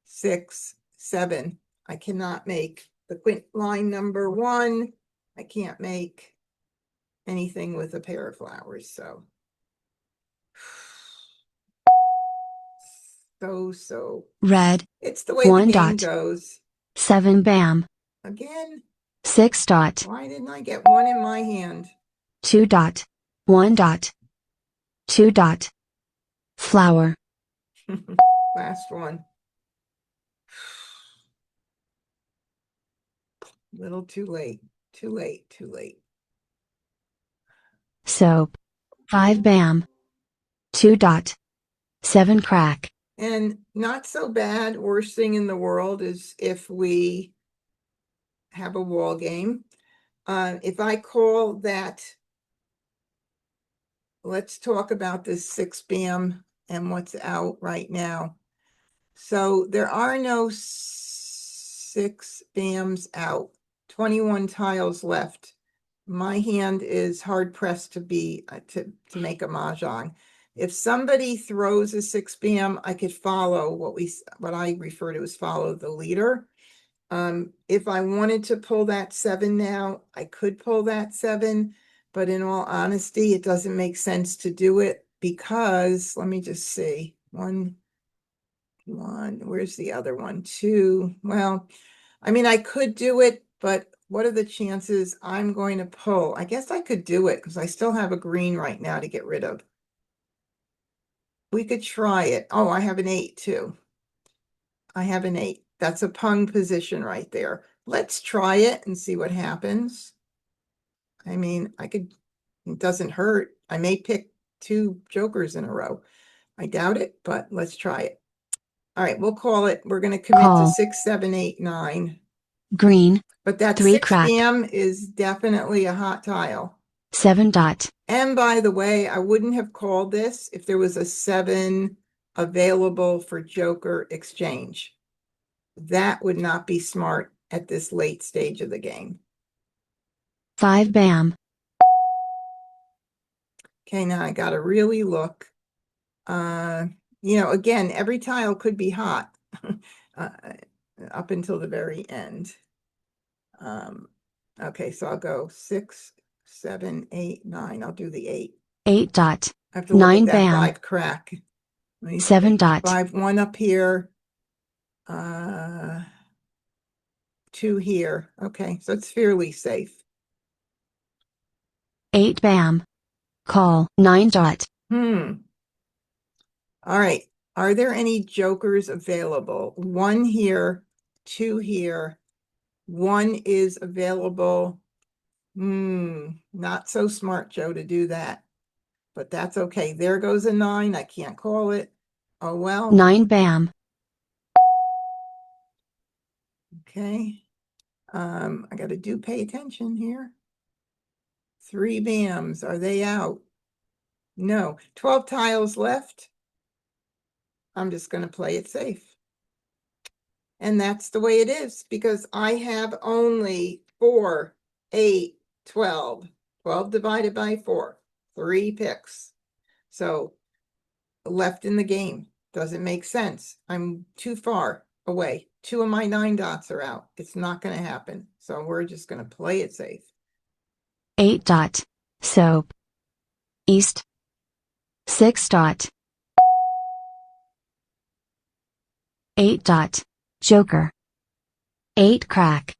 6, 7. I cannot make the quint line number 1. I can't make anything with a pair of flowers. So Red. it's the way the 1 game dot. goes. 7 bam. Again, 6 dot. why didn't I get 1 in my hand? 2 dot. 1 dot. 2 dot. Flower. Last one. Little too late. Too late. Soap. 5 bam. 2 dot. 7 crack. And not so bad. Worst thing in the world is if we have a wall game. If I call that, let's talk about this 6 bam and what's out right now. So there are no 6 bams out. 21 tiles left. My hand is hard pressed to be to make a mahjong. If somebody throws a 6 bam, I could follow what I refer to as follow the leader. If I wanted to pull that 7 now, I could pull that 7, but in all honesty, it doesn't make sense to do it because let me just see. One, where's the other one? 2. Well, I mean, I could do it, but what are the chances I'm going to pull? I guess I could do it because I still have a green right now to get rid of. We could try it. Oh, I have an 8 too. I have an 8. That's a pung position right there. Let's try it and see what happens. I mean, it doesn't hurt. I may pick 2 jokers in a row. I doubt it, but let's try it. All right, we'll call it. We're going to commit to Call. 6, 7, 8, 9. Green. But that 3 6 crack. bam is definitely a hot tile. 7 dot. And by the way, I wouldn't have called this if there was a 7 available for joker exchange. That would not be smart at this late stage of the game. 5 bam. Okay, now I got to really look. Again, every tile could be hot up until the very end. Okay, so I'll go 6, 7, 8, 9. I'll do the 8. 8 dot. I have to look 9 at that bam. 5 crack. 7 dot. 5, 1 up here. 2 here. Okay, so it's fairly safe. 8 bam. Call. 9 dot. All right. Are there any jokers available? 1 here, 2 here. 1 is available. Not so smart, Joe, to do that. But that's okay. There goes a 9. I can't call it. Oh, well. 9 bam. Okay. I got to pay attention here. 3 bams. Are they out? No. 12 tiles left. I'm just going to play it safe. And that's the way it is because I have only 4, 8, 12. 12 divided by 4. 3 picks. So left in the game. Doesn't make sense. I'm too far away. 2 of my 9 dots are out. It's not going to happen. So we're just going to play it safe. 8 dot. Soap. East. 6 dot. 8 dot. Joker. 8 crack.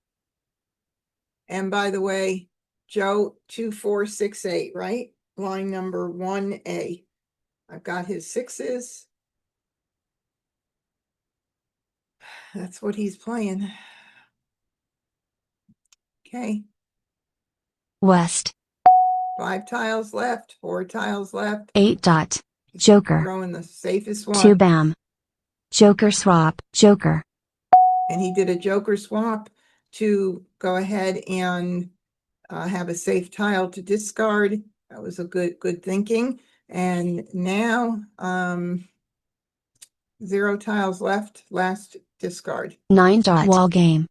And by the way, Joe, 2468, right? Line number 1A. I've got his sixes. That's what he's playing. Okay, West. 5 tiles left, 4 tiles left. 8 dot. Just Joker. throwing the safest 2 one. bam. Joker swap. Joker. And he did a joker swap to go ahead and have a safe tile to discard. That was a good thinking. And now 0 tiles left, last discard. 9 dot. Wall game.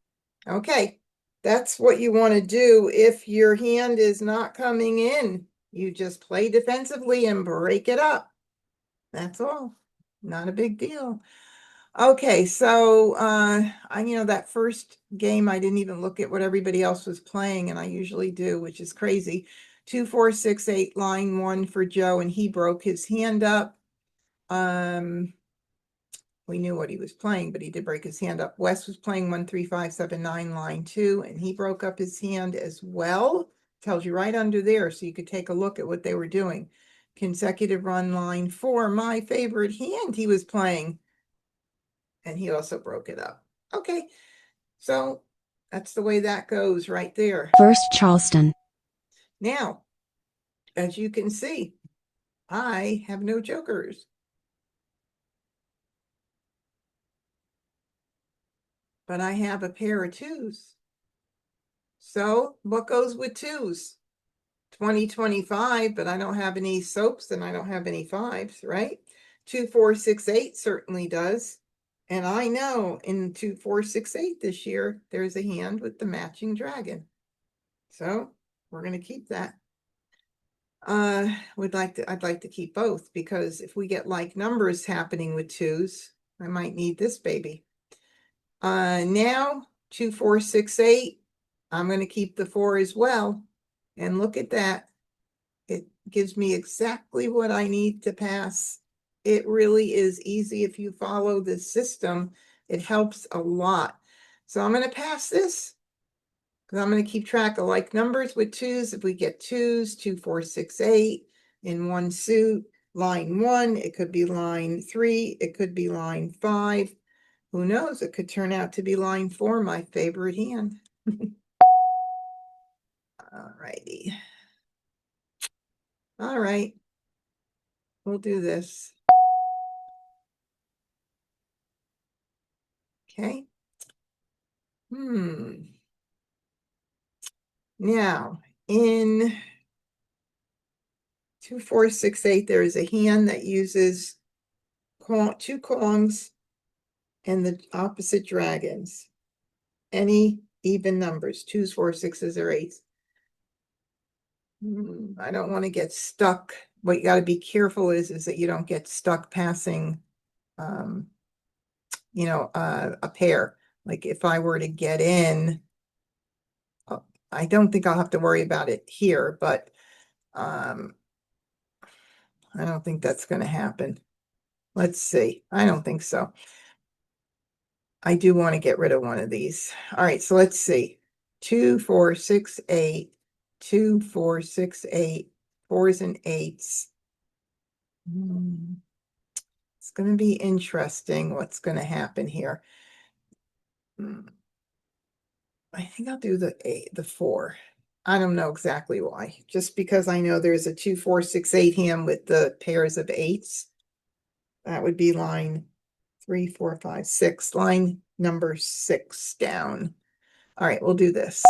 Okay, that's what you want to do if your hand is not coming in. You just play defensively and break it up. That's all. Not a big deal. Okay, so that first game I didn't even look at what everybody else was playing, and I usually do, which is crazy. 2, 4, 6, 8, line 1 for Joe, and he broke his hand up. We knew what he was playing, but he did break his hand up. Wes was playing 1, 3, 5, 7, 9, line 2, and he broke up his hand as well. Tells you right under there, so you could take a look at what they were doing. Consecutive run, line 4, my favorite hand he was playing. And he also broke it up. Okay, so that's the way that goes right there. First Charleston. Now, as you can see, I have no jokers. But I have a pair of 2s. So what goes with 2s? 2025, but I don't have any soaps and I don't have any 5s, right? 2, 4, 6, 8 certainly does. And I know in 2, 4, 6, 8 this year, there's a hand with the matching dragon. So we're going to keep that. I'd like to keep both, because if we get like numbers happening with 2s, I might need this baby. Now 2, 4, 6, 8. I'm going to keep the 4 as well. And look at that. It gives me exactly what I need to pass. It really is easy if you follow this system. It helps a lot. So I'm going to pass this, because I'm going to keep track of like numbers with 2s. If we get 2s, 2, 4, 6, 8 in one suit, line 1, it could be line 3, it could be line 5. Who knows? It could turn out to be line 4, my favorite hand. All righty. All right. We'll do this. Okay. Now, in 2, 4, 6, 8, there is a hand that uses 2 Kongs and the opposite dragons. Any even numbers, 2s, 4s, 6s, or 8s. I don't want to get stuck. What you got to be careful is that you don't get stuck passing, a pair. Like if I were to get in, I don't think I'll have to worry about it here, but I don't think that's going to happen. Let's see. I don't think so. I do want to get rid of one of these. All right, so let's see. 2, 4, 6, 8, 2, 4, 6, 8, 4s and 8s. It's going to be interesting what's going to happen here. I think I'll do the 4. I don't know exactly why. Just because I know there's a 2, 4, 6, 8 hand with the pairs of 8s. That would be line 3, 4, 5, 6. Line number 6 down. All right, we'll do this.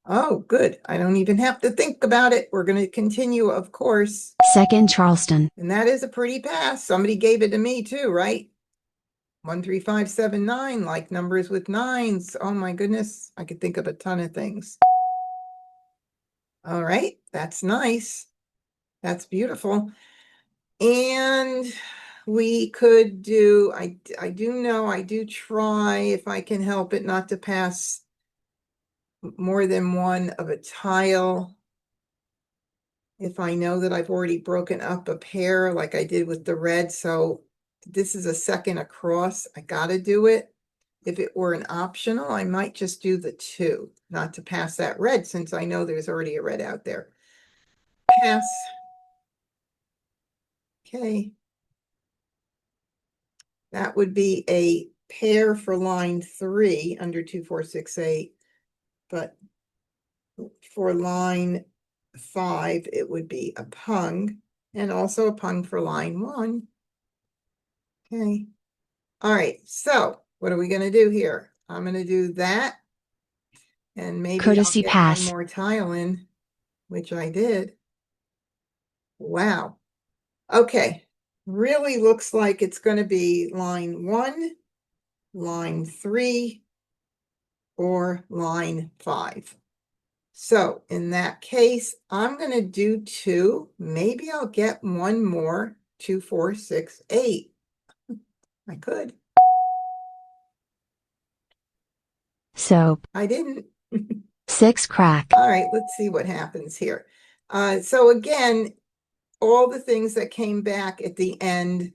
Oh, good. I don't even have to think about it. We're going to continue, of course. Second Charleston. And that is a pretty pass. Somebody gave it to me too, right? 1, 3, 5, 7, 9, like numbers with 9s. Oh my goodness. I could think of a ton of things. All right. That's nice. That's beautiful. And we could do, I do know, I do try, if I can help it, not to pass more than one of a tile. if I know that I've already broken up a pair like I did with the red. So this is a second across. I gotta do it. If it were an optional, I might just do the 2, not to pass that red since I know there's already a red out there. Pass. Okay. That would be a pair for line 3 under 2, 4, 6, 8. But for line 5, it would be a pung, and also a pung for line 1. Okay. All right. So what are we going to do here? I'm going to do that. And maybe Courtesy I'll get pass. one more tile in, which I did. Wow. Okay. Really looks like it's going to be line 1, line 3, or line 5. So in that case, I'm going to do 2. Maybe I'll get one more. 2, 4, 6, 8. I could. Soap. I didn't. 6 crack. All right, let's see what happens here. So again, all the things that came back at the end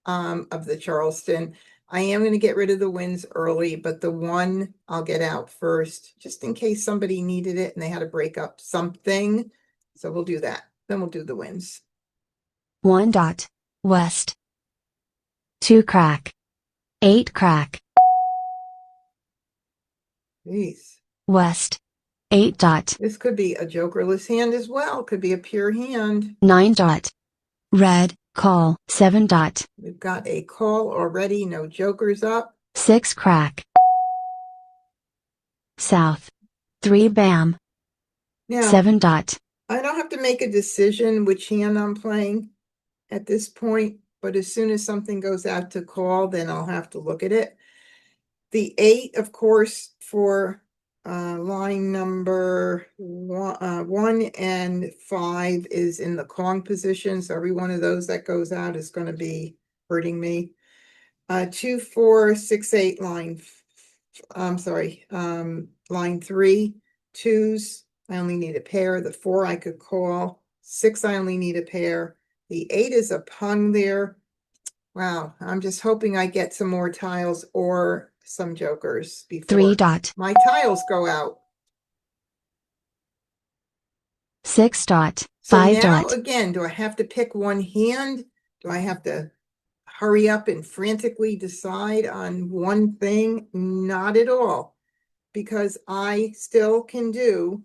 of the Charleston, I am going to get rid of the wins early, but the 1 I'll get out first, just in case somebody needed it and they had to break up something. So we'll do that. Then we'll do the wins. 1 dot. West. 2 crack. 8 crack. Jeez. West. 8 dot. This could be a jokerless hand as well. Could be a pure hand. 9 dot. Red. Call. 7 dot. We've got a call already. No jokers up. 6 crack. South. 3 bam. Now, 7 dot. I don't have to make a decision which hand I'm playing at this point, but as soon as something goes out to call, then I'll have to look at it. The 8, of course, for line number 1 and 5 is in the Kong position. So every one of those that goes out is going to be hurting me. 2, 4, 6, 8 line. I'm sorry, line 3. 2s, I only need a pair. The 4 I could call. 6, I only need a pair. The 8 is a pung there. Wow, I'm just hoping I get some more tiles or some jokers before 3 dot. my tiles go out. 6 dot. So 5 now dot. again, do I have to pick one hand? Do I have to hurry up and frantically decide on one thing? Not at all, because I still can do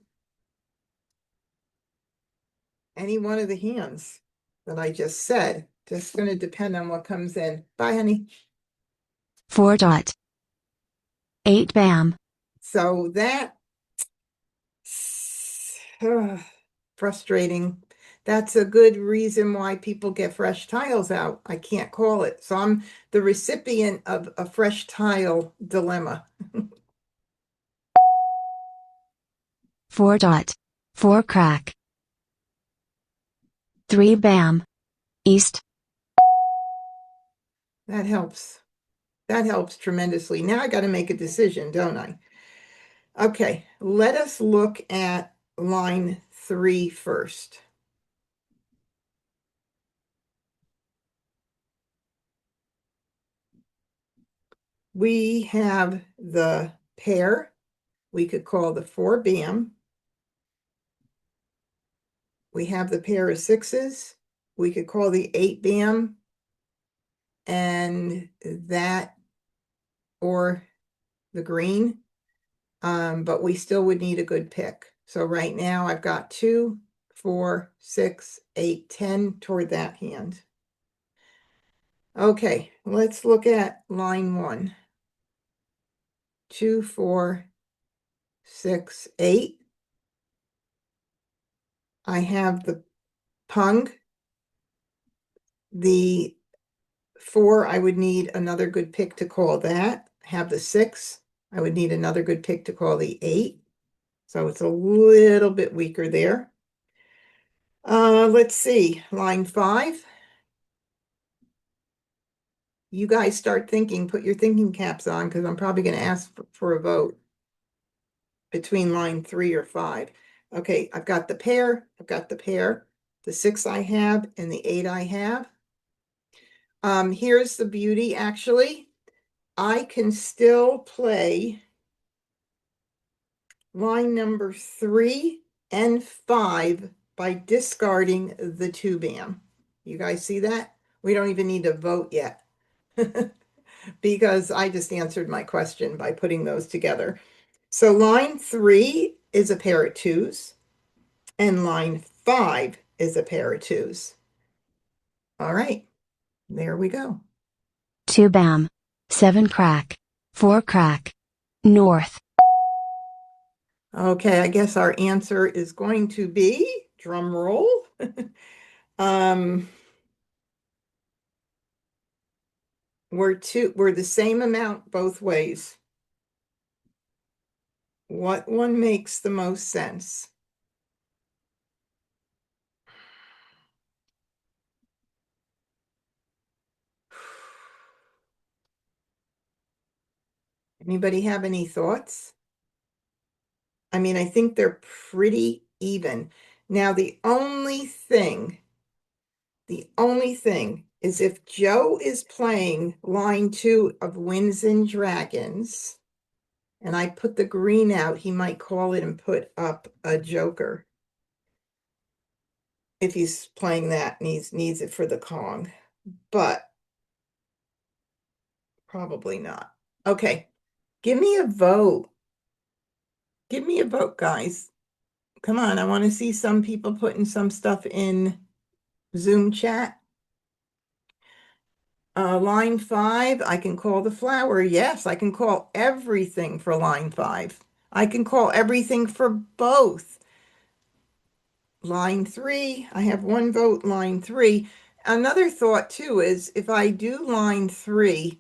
any one of the hands that I just said. Just going to depend on what comes in. Bye, honey. 4 dot. 8 bam. So that frustrating. That's a good reason why people get fresh tiles out. I can't call it. So I'm the recipient of a fresh tile dilemma. 4 dot. 4 crack. 3 bam. East. That helps. That helps tremendously. Now I got to make a decision, don't I? Okay, let us look at line 3 first. We have the pair. We could call the 4 bam. We have the pair of 6s. We could call the 8 bam. And that, or the green. But we still would need a good pick. So right now I've got 2, 4, 6, 8, 10 toward that hand. Okay, let's look at line 1. 2, 4, 6, 8. I have the pung. The 4, I would need another good pick to call that. Have the 6. I would need another good pick to call the 8. So it's a little bit weaker there. Let's see, line 5. You guys start thinking, put your thinking caps on, because I'm probably going to ask for a vote between line 3 or 5. Okay, I've got the pair, the 6 I have, and the 8 I have. Here's the beauty, actually. I can still play line number 3 and 5 by discarding the 2 bam. You guys see that? We don't even need to vote yet because I just answered my question by putting those together. So line 3 is a pair of 2s and line 5 is a pair of 2s. All right, there we go. 2 bam. 7 crack. 4 crack. North. Okay, I guess our answer is going to be, drum roll. We're the same amount both ways. What one makes the most sense? Anybody have any thoughts? I mean, I think they're pretty even. Now, the only thing is if Joe is playing line 2 of Winds and Dragons, and I put the green out, he might call it and put up a joker. If he's playing that, needs it for the Kong, but probably not. Okay, give me a vote. Give me a vote, guys. Come on, I want to see some people putting some stuff in Zoom chat. Line 5, I can call the flower. Yes, I can call everything for line 5. I can call everything for both. Line 3, I have one vote, line 3. Another thought too is if I do line 3,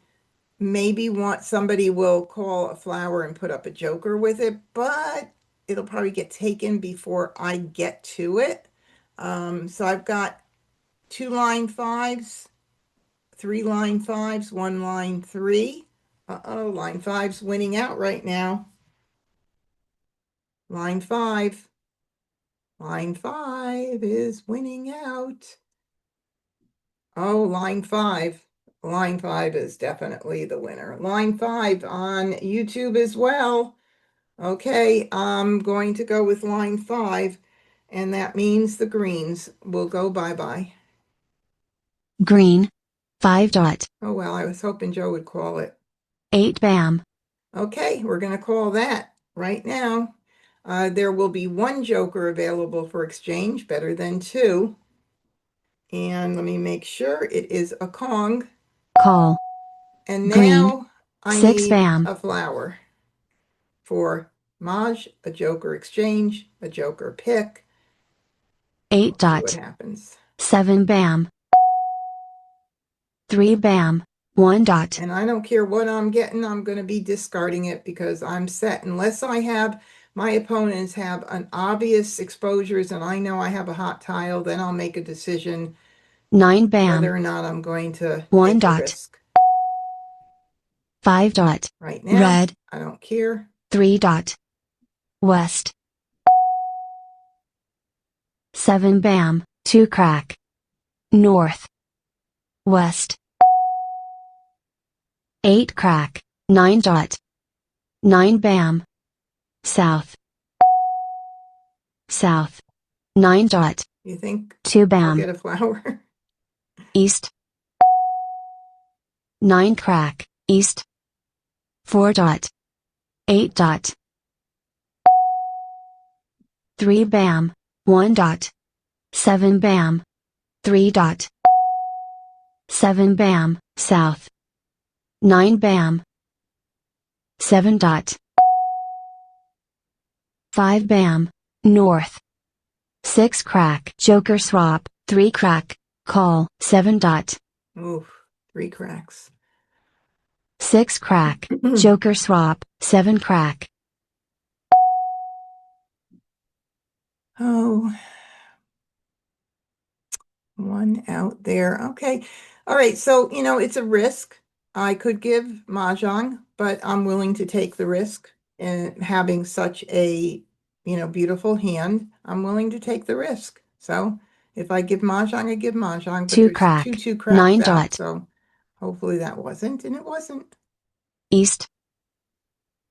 maybe somebody will call a flower and put up a joker with it, but it'll probably get taken before I get to it. So I've got 2 line 5s, 3 line 5s, 1 line 3. Uh-oh, line 5's winning out right now. Line 5. Line 5 is winning out. Oh, line 5. Line 5 is definitely the winner. Line 5 on YouTube as well. Okay, I'm going to go with line 5, and that means the greens will go bye-bye. Green. 5 dot. Oh, well, I was hoping Joe would call it. 8 bam. Okay, we're going to call that right now. There will be 1 joker available for exchange, better than 2. And let me make sure it is a Kong. Call. And Green. now I 6 need bam. a flower for Maj, a joker exchange, a joker pick. 8 We'll see what dot. happens. 7 bam. 3 bam. 1 dot. And I don't care what I'm getting, I'm going to be discarding it because I'm set. Unless I have my opponents have an obvious exposures and I know I have a hot tile, then I'll make a decision 9 bam. whether or not I'm going to 1 take a dot. risk. 5 dot. Right now, red. I don't care. 3 dot. West. 7 bam. 2 crack. North. West. 8 crack. 9 dot. 9 bam. South. South. 9 dot. You think 2 I'll bam. get a flower? East. 9 crack. East. 4 dot. 8 dot. 3 bam. 1 dot. 7 bam. 3 dot. 7 bam. South. 9 bam. 7 dot. 5 bam. North. 6 crack. Joker swap. 3 crack. Call. 7 dot. Oof, 3 cracks. 6 crack. Joker swap. 7 crack. Oh, 1 out there. Okay. All right. So, it's a risk. I could give Mah Jongg, but I'm willing to take the risk in having such a beautiful hand, I'm willing to take the risk. So if I give Mahjong, I give Mahjong, but 2 there's crack. two cracks 9 out. dot. So hopefully that wasn't, and it wasn't. East.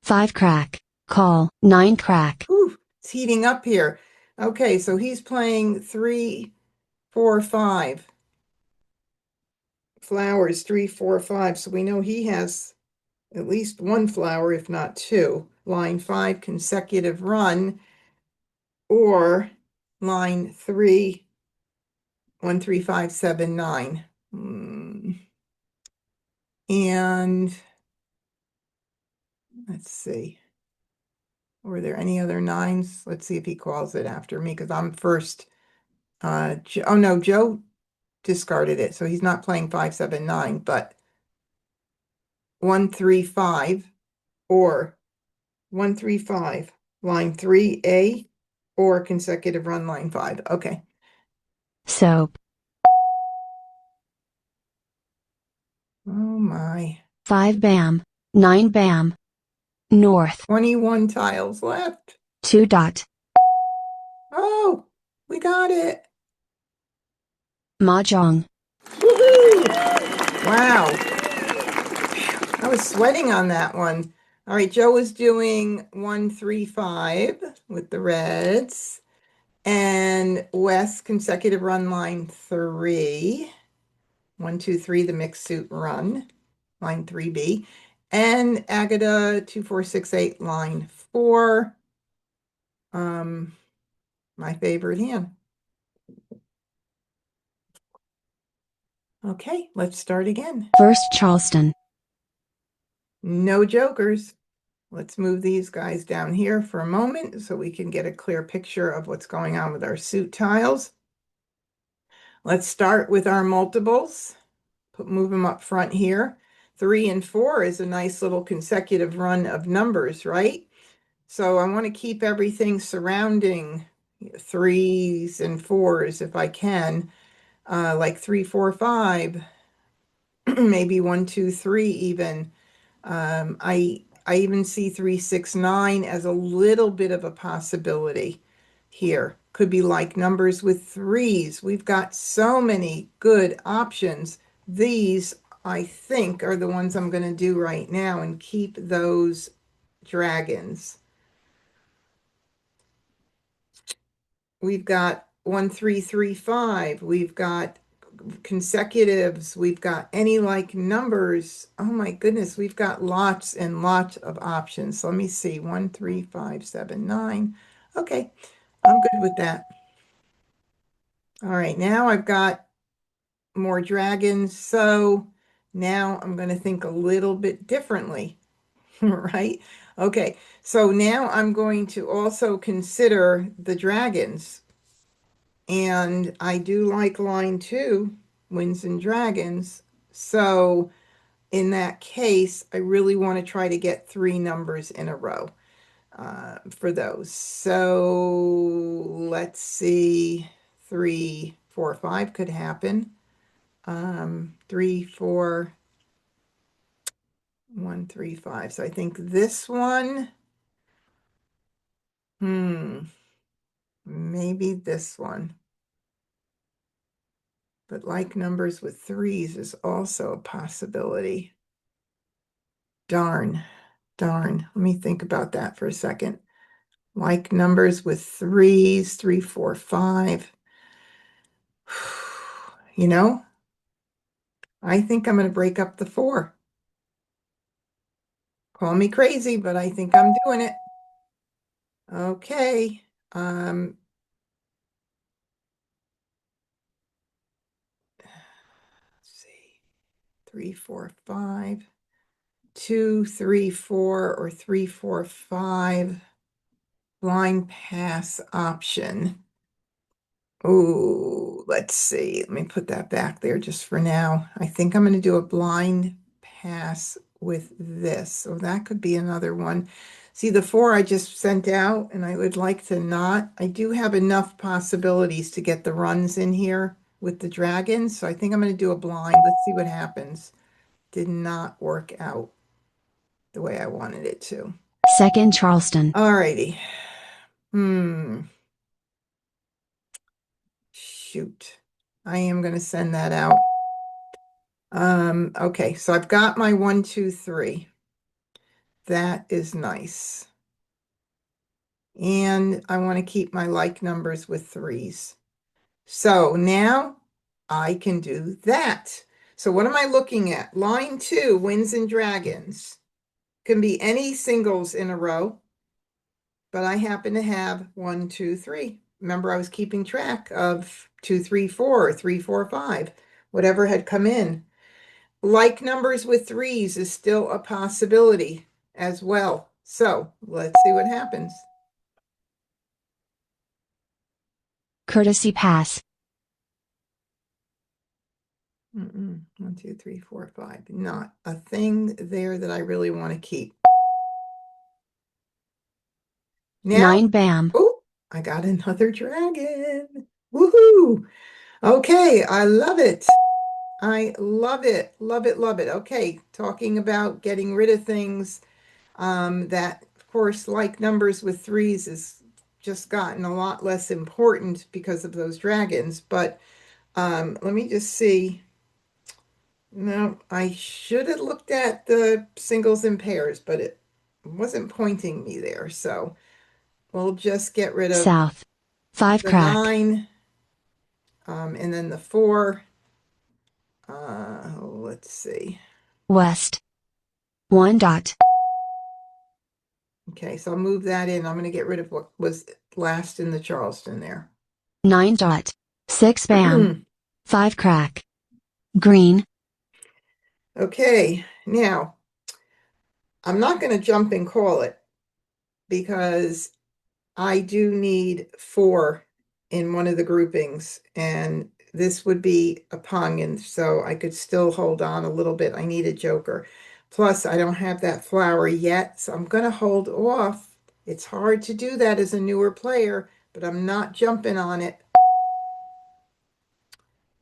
5 crack. Call. 9 crack. Whew, it's heating up here. Okay, so he's playing 3, 4, 5 flowers, 3, 4, 5. So we know he has at least one flower, if not two. Line 5, consecutive run, or line 3, 1, 3, 5, 7, 9. And let's see. Were there any other nines? Let's see if he calls it after me because I'm first. Oh no, Joe discarded it, so he's not playing 5, 7, 9, but 1, 3, 5 or 1, 3, 5, line 3A or consecutive run line 5. Okay. Soap. Oh my. 5 bam. 9 bam. North. 21 tiles left. 2 dot. Oh, we got it. Mah Jongg. Woohoo! Wow. I was sweating on that one. All right, Joe was doing 1, 3, 5 with the reds. And Wes consecutive run line 3. 1, 2, 3, the mixed suit run, line 3B. And Agata 2, 4, 6, 8, line 4. My favorite hand. Okay, let's start again. First Charleston. No jokers. Let's move these guys down here for a moment so we can get a clear picture of what's going on with our suit tiles. Let's start with our multiples. Move them up front here. 3 and 4 is a nice little consecutive run of numbers, right? So I want to keep everything surrounding 3s and 4s if I can, like 3, 4, 5, maybe 1, 2, 3 even. I even see 3, 6, 9 as a little bit of a possibility here. Could be like numbers with 3s. We've got so many good options. These, I think, are the ones I'm going to do right now and keep those dragons. We've got 1, 3, 3, 5. We've got consecutives. We've got any like numbers. Oh my goodness, we've got lots and lots of options. So let me see. 1, 3, 5, 7, 9. Okay, I'm good with that. All right, now I've got more dragons. So now I'm going to think a little bit differently, right? Okay, so now I'm going to also consider the dragons. And I do like line 2, Winds and Dragons. So in that case, I really want to try to get 3 numbers in a row for those. So let's see, 3, 4, 5 could happen. 3, 4, 1, 3, 5. So I think this one, maybe this one. But like numbers with 3s is also a possibility. Darn. Let me think about that for a second. Like numbers with 3s, 3, 4, 5. You know, I think I'm going to break up the 4. Call me crazy, but I think I'm doing it. Okay. Let's see. 3, 4, 5. 2, 3, 4, or 3, 4, 5. Blind pass option. Oh, let's see. Let me put that back there just for now. I think I'm going to do a blind pass with this. So that could be another one. See, the 4 I just sent out, and I would like to not. I do have enough possibilities to get the runs in here with the dragons. So I think I'm going to do a blind. Let's see what happens. Did not work out the way I wanted it to. Second Charleston. All righty. Shoot. I am going to send that out. Okay, so I've got my 1, 2, 3. That is nice. And I want to keep my like numbers with threes. So now I can do that. So what am I looking at? Line 2, winds and dragons. Can be any singles in a row, but I happen to have 1, 2, 3. Remember, I was keeping track of 2, 3, 4, 3, 4, 5, whatever had come in. Like numbers with threes is still a possibility as well. So let's see what happens. Courtesy pass. 1, 2, 3, 4, 5. Not a thing there that I really want to keep. Now, 9 bam. oh, I got another dragon. Woohoo! Okay, I love it. I love it, love it, love it. Okay, talking about getting rid of things that, of course, like numbers with threes is just gotten a lot less important because of those dragons. But let me just see. No, I should have looked at the singles and pairs, but it wasn't pointing me there. So we'll just get rid of South. 5 the crack. 9 and then the 4. Let's see. West. 1 dot. Okay, so I'll move that in. I'm going to get rid of what was last in the Charleston there. 9 dot. 6 bam. 5 crack. Green. Okay, now I'm not going to jump and call it because I do need 4 in one of the groupings, and this would be a pung, and so I could still hold on a little bit. I need a joker. Plus, I don't have that flower yet, so I'm going to hold off. It's hard to do that as a newer player, but I'm not jumping on it.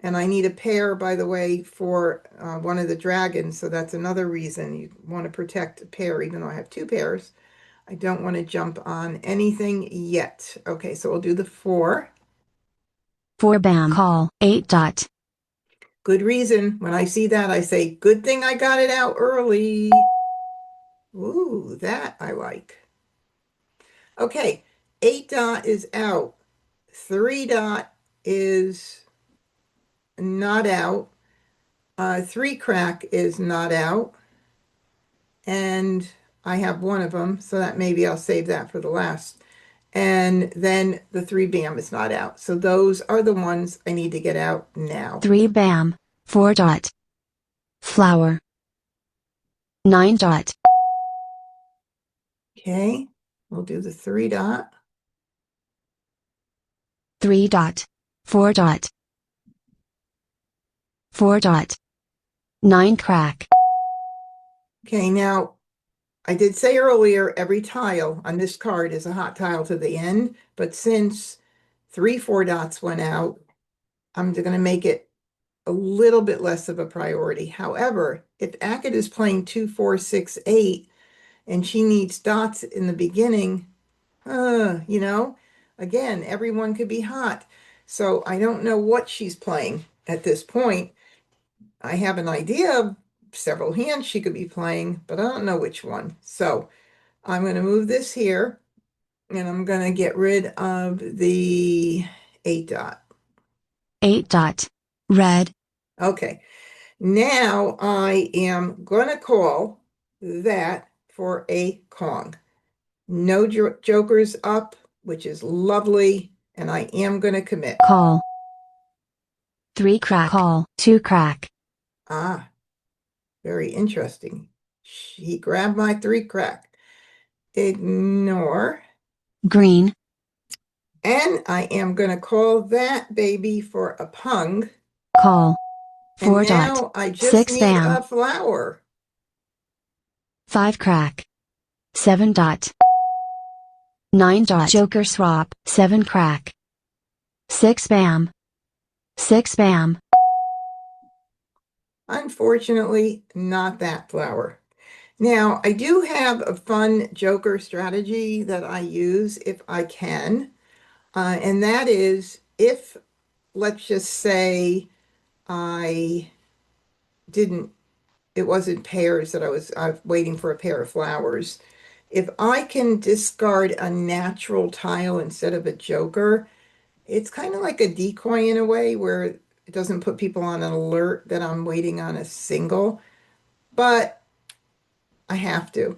And I need a pair, by the way, for one of the dragons, so that's another reason you want to protect a pair, even though I have 2 pairs. I don't want to jump on anything yet. Okay, so we'll do the 4. 4 bam. Call. 8 dot. Good reason. When I see that, I say, good thing I got it out early. Ooh, that I like. Okay, 8 dot is out. 3 dot is not out. 3 crack is not out. And I have one of them, so that maybe I'll save that for the last. And then the 3 bam is not out. So those are the ones I need to get out now. 3 bam. 4 dot. Flower. 9 dot. Okay, we'll do the 3 dot. 3 dot. 4 dot. 4 dot. 9 crack. Okay, now I did say earlier every tile on this card is a hot tile to the end, but since 3 4 dots went out, I'm going to make it a little bit less of a priority. However, if Ackett is playing 2 4 6 8 and she needs dots in the beginning, you know, again, everyone could be hot. So I don't know what she's playing at this point. I have an idea of several hands she could be playing, but I don't know which one. So I'm going to move this here, and I'm going to get rid of the 8 dot. 8 dot. Red. Okay, now I am going to call that for a Kong. No jokers up, which is lovely, and I am going to commit. Call. 3 crack. Call. 2 crack. Ah, very interesting. He grabbed my 3 crack. Ignore. Green. And I am going to call that baby for a pung. Call. 4 And dot. now I just 6 need bam. a flower. 5 crack. 7 dot. 9 dot. Joker swap. 7 crack. 6 bam. 6 bam. Unfortunately, not that flower. Now, I do have a fun joker strategy that I use if I can, and that is if, let's just say, I didn't, it wasn't pears that I was waiting for a pair of flowers. If I can discard a natural tile instead of a joker, it's kind of like a decoy in a way where it doesn't put people on an alert that I'm waiting on a single, but I have to.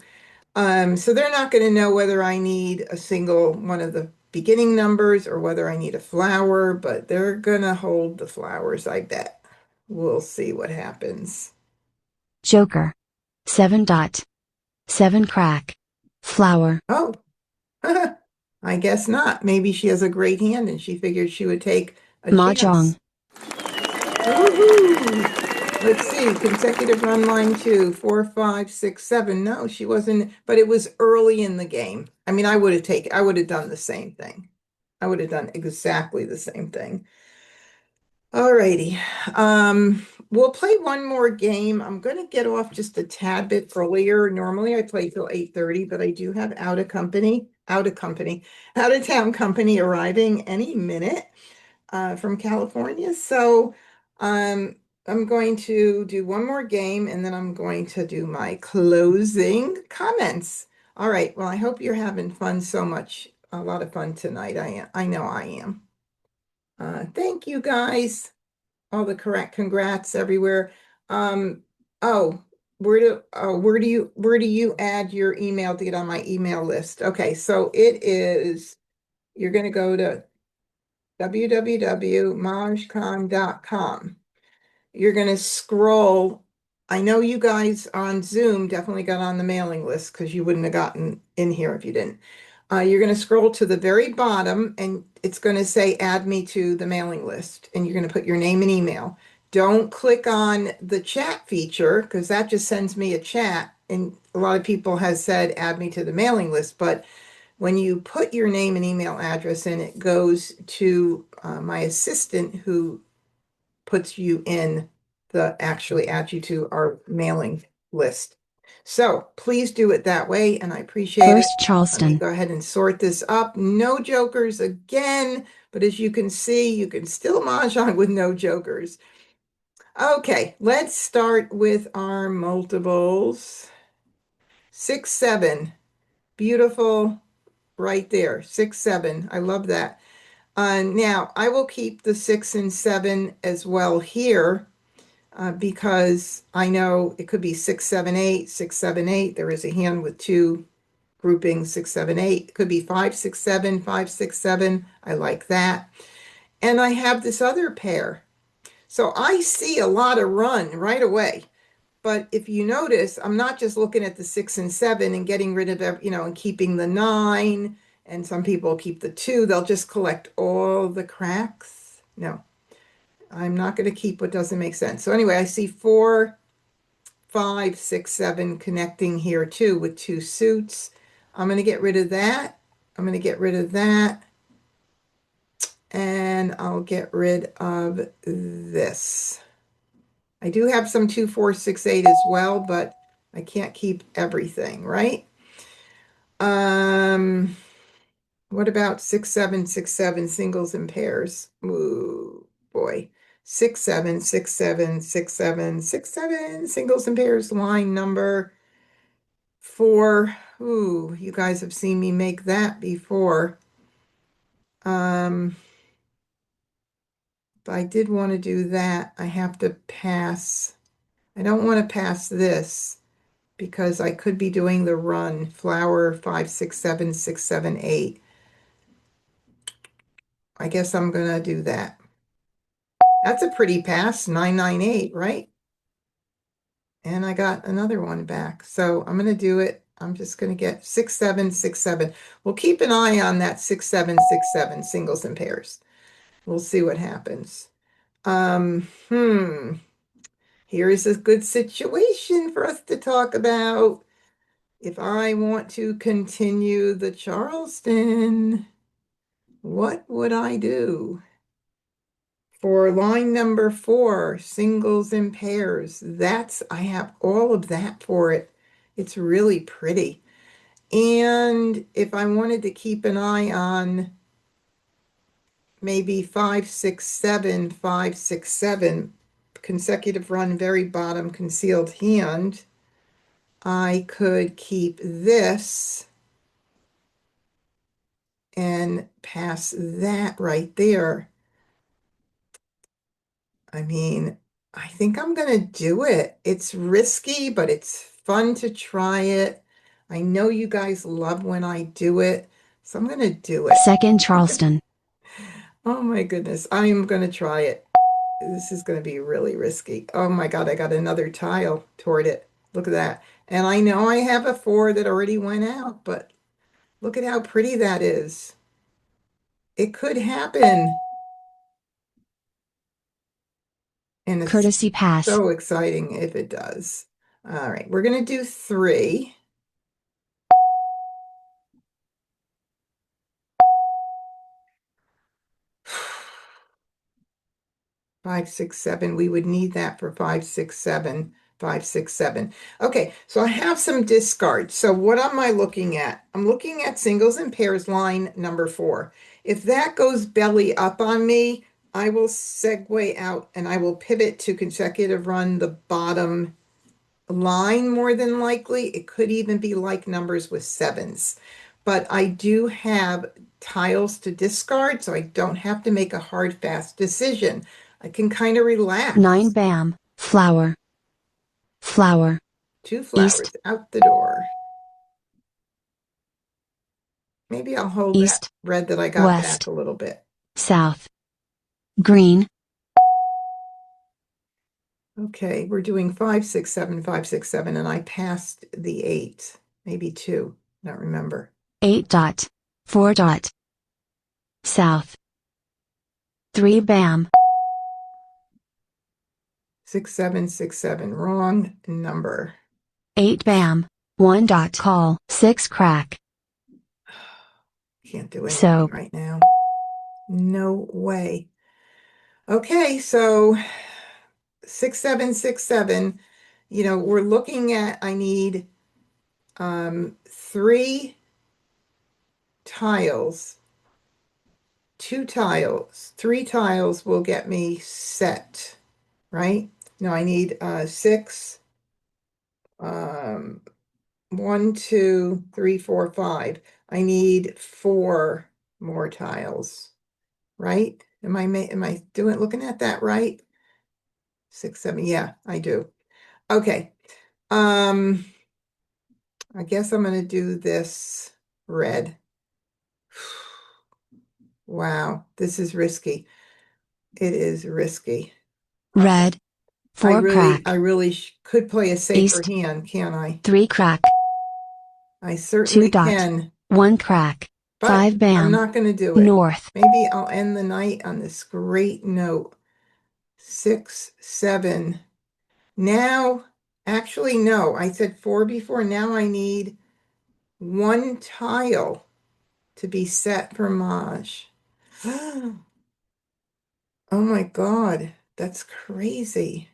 So they're not going to know whether I need a single one of the beginning numbers or whether I need a flower, but they're going to hold the flowers, I bet. We'll see what happens. Joker. 7 dot. 7 crack. Flower. Oh, I guess not. Maybe she has a great hand and she figured she would take a Mah Jongg. chance. Woohoo! Let's see, consecutive run line 2, 4, 5, 6, 7. No, she wasn't, but it was early in the game. I mean, I would have done the same thing. I would have done exactly the same thing. Alrighty. We'll play one more game. I'm going to get off just a tad bit earlier. Normally I play till 8:30, but I do have out of town company arriving any minute from California. So um, I'm going to do one more game and then I'm going to do my closing comments. All right. Well, I hope you're having fun so much. A lot of fun tonight. I know I am. Thank you guys. All the correct congrats everywhere. Um, oh, where do you add your email to get on my email list? Okay, so it is you're going to go to www.mahjcon.com. You're going to scroll. I know you guys on Zoom definitely got on the mailing list because you wouldn't have gotten in here if you didn't. You're going to scroll to the very bottom and it's going to say add me to the mailing list and you're going to put your name and email. Don't click on the chat feature because that just sends me a chat and a lot of people has said add me to the mailing list, but when you put your name and email address in, it goes to my assistant who puts you in actually adds you to our mailing list. So please do it that way, and I appreciate it. First Let me Charleston. go ahead and sort this up. No jokers again, but as you can see, you can still mahjong with no jokers. Okay, let's start with our multiples. 6, 7. Beautiful right there. 6, 7. I love that. Now, I will keep the 6 and 7 as well here because I know it could be 6, 7, 8, 6, 7, 8. There is a hand with two groupings, 6, 7, 8. It could be 5, 6, 7, 5, 6, 7. I like that. And I have this other pair. So I see a lot of run right away. But if you notice, I'm not just looking at the 6 and 7 and getting rid of, and keeping the 9. And some people keep the 2. They'll just collect all the cracks. No, I'm not going to keep what doesn't make sense. So anyway, I see 4, 5, 6, 7 connecting here too with 2 suits. I'm going to get rid of that. I'm going to get rid of that. And I'll get rid of this. I do have some 2, 4, 6, 8 as well, but I can't keep everything, right? Um, what about 6, 7, 6, 7 singles and pairs? Ooh, boy. 6, 7, 6, 7, 6, 7, 6, 7 singles and pairs, line number 4. Ooh, you guys have seen me make that before. If I did want to do that, I have to pass. I don't want to pass this because I could be doing the run flower 5, 6, 7, 6, 7, 8. I guess I'm gonna do that. That's a pretty pass, 998, right? And I got another one back. So I'm gonna do it. I'm just gonna get 6, 7, 6, 7. We'll keep an eye on that 6, 7, 6, 7 singles and pairs. We'll see what happens. Um, hmm. Here is a good situation for us to talk about. If I want to continue the Charleston, what would I do? For line number 4, singles and pairs, I have all of that for it. It's really pretty. And if I wanted to keep an eye on maybe 567, 567, consecutive run, very bottom, concealed hand, I could keep this and pass that right there. I mean, I think I'm going to do it. It's risky, but it's fun to try it. I know you guys love when I do it, so I'm going to do it. Second Charleston. Oh my goodness, I'm going to try it. This is going to be really risky. Oh my God, I got another tile toward it. Look at that. And I know I have a 4 that already went out, but look at how pretty that is. It could happen. And it's Courtesy pass. so exciting if it does. All right, we're going to do 3. 5, 6, 7. We would need that for 5, 6, 7. 5, 6, 7. Okay, so I have some discards. So what am I looking at? I'm looking at singles and pairs line number 4. If that goes belly up on me, I will segue out and I will pivot to consecutive run the bottom line more than likely. It could even be like numbers with 7s. But I do have tiles to discard, so I don't have to make a hard, fast decision. I can kind of relax. 9 bam, flower. Flower. 2 flowers East. out the door. Maybe I'll hold East. that red that I got West. back a little bit. South. Green. Okay, we're doing 5, 6, 7, 5, 6, 7, and I passed the 8, maybe 2, don't remember. 8 dot. 4 dot. South. 3 bam. 6, 7, 6, 7, wrong number. 8 bam. 1 dot. Call. 6 crack. Can't do anything Soap. right now. No way. Okay, so 6, 7, 6, 7. You know, we're looking at, I need 3 tiles, 2 tiles, 3 tiles will get me set, right? No, I need 6, 1, 2, 3, 4, 5. I need 4 more tiles, right? Am I looking at that right? 6, 7. Yeah, I do. Okay. I guess I'm going to do this red. Wow, this is risky. It is risky. Red. 4 crack. I really could play a safer East. hand, can't I? 3 crack. I 2 certainly dot. can, 1 crack. but 5 I'm bam. not going to do it. North. Maybe I'll end the night on this great note. 6, 7. Now, actually, no, I said 4 before. Now I need 1 tile to be set for Maj. Oh my God, that's crazy.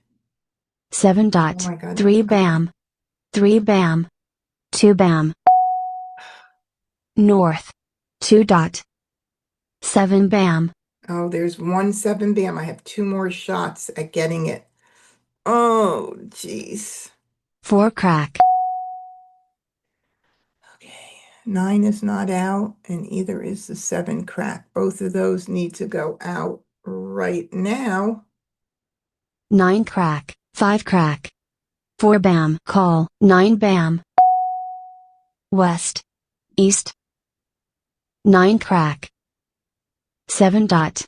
7 Oh dot. my God. 3 Okay. bam. 3 bam. 2 bam. North. 2 dot. 7 bam. Oh, there's 1, 7 bam. I have 2 more shots at getting it. Oh, jeez. 4 crack. Okay. 9 is not out, and either is the 7 crack. Both of those need to go out right now. 9 crack. 5 crack. 4 bam. Call. 9 bam. West. East. 9 crack. 7 dot.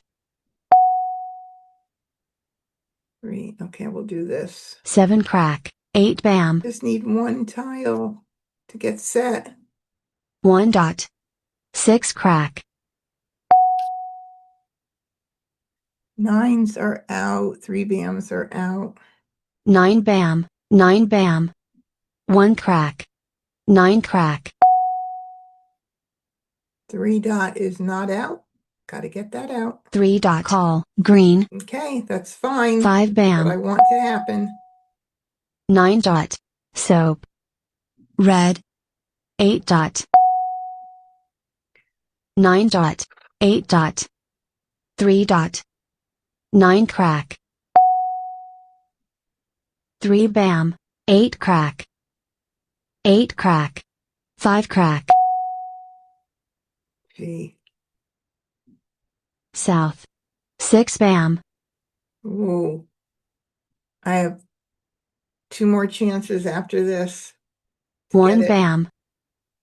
3. Okay, we'll do this. 7 crack. 8 bam. Just need 1 tile to get set. 1 dot. 6 crack. 9s are out. 3 bams are out. 9 bam. 9 bam. 1 crack. 9 crack. 3 dot is not out. Got to get that out. 3 dot. Call. Green. Okay, that's fine. 5 What I bam. want to happen. 9 dot. Soap. red, 8 dot, 9 dot, 8 dot, 3 dot, 9 crack, 3 bam, 8 crack, 8 crack, 5 crack, Gee. south, 6 bam, Ooh. I have two more chances after this to get 1 it. bam,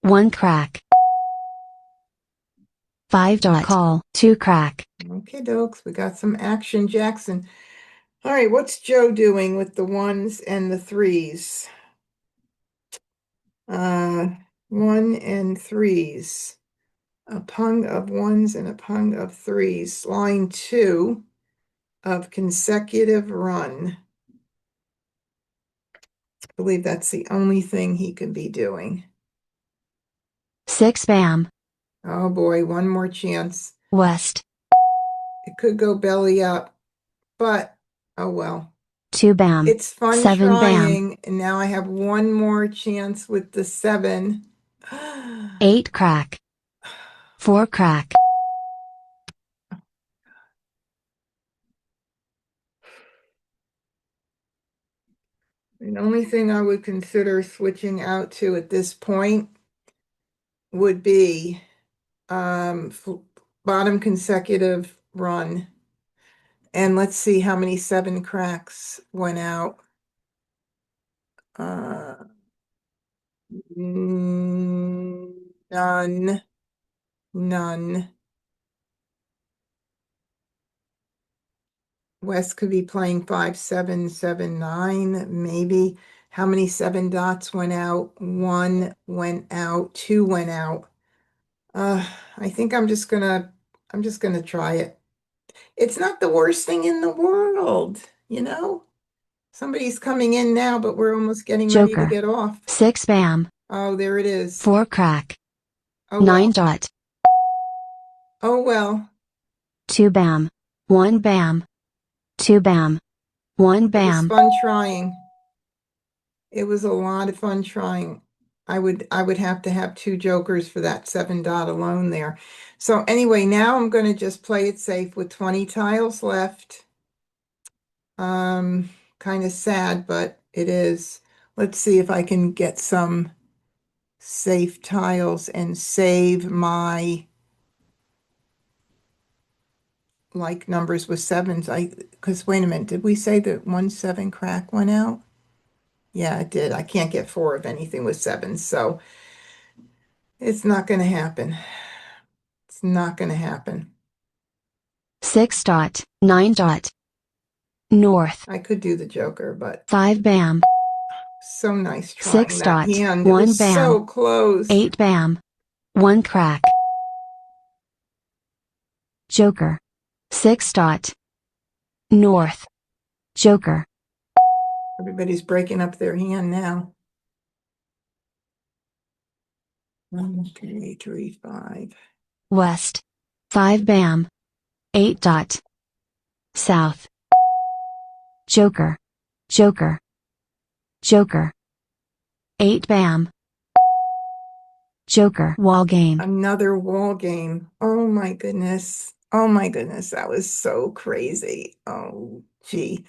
1 crack, 5 dot, call, 2 crack, Okay, dokes, we got some action, Jackson. All right, what's Joe doing with the ones and the threes? 1 and threes. A pung of ones and a pung of threes. Line 2 of consecutive run. I believe that's the only thing he could be doing. 6 bam, Oh boy, one more chance. west, It could go belly up, but oh well. 2 bam, It's fun 7 bam, trying, and now I have one more chance with the 7. 8 crack, 4 crack, The only thing I would consider switching out to at this point would be bottom consecutive run. And let's see how many 7 cracks went out. None. None. West could be playing 5, 7, 7, 9, maybe. How many 7 dots went out? 1 went out, 2 went out. I think I'm just gonna try it. It's not the worst thing in the world, you know? Somebody's coming in now, but we're almost getting ready to joker, get off. 6 bam, Oh, there it is. 4 crack, Oh 9 well. dot, Oh well. 2 bam, 1 bam, 2 bam, 1 It was bam, fun trying. It was a lot of fun trying. I would have to have 2 jokers for that 7 dot alone there. So anyway, now I'm going to just play it safe with 20 tiles left. Kind of sad, but it is. Let's see if I can get some safe tiles and save my like numbers with 7s. Because wait a minute, did we say that 1 7 crack went out? Yeah, it did. I can't get 4 of anything with 7s, so it's not going to happen. It's not going to happen. 6 dot, 9 dot, north, I could do the joker, but 5 bam, so nice 6 trying that dot, hand. It 1 was bam, so close. 8 bam, 1 crack, joker, 6 dot, north, joker, Everybody's breaking up their hand now. 1, 2, 3, 5. west, 5 bam, 8 dot, south, joker, joker, joker, 8 bam, joker, wall game, Another wall game. Oh my goodness. Oh my goodness. That was so crazy. Oh, gee.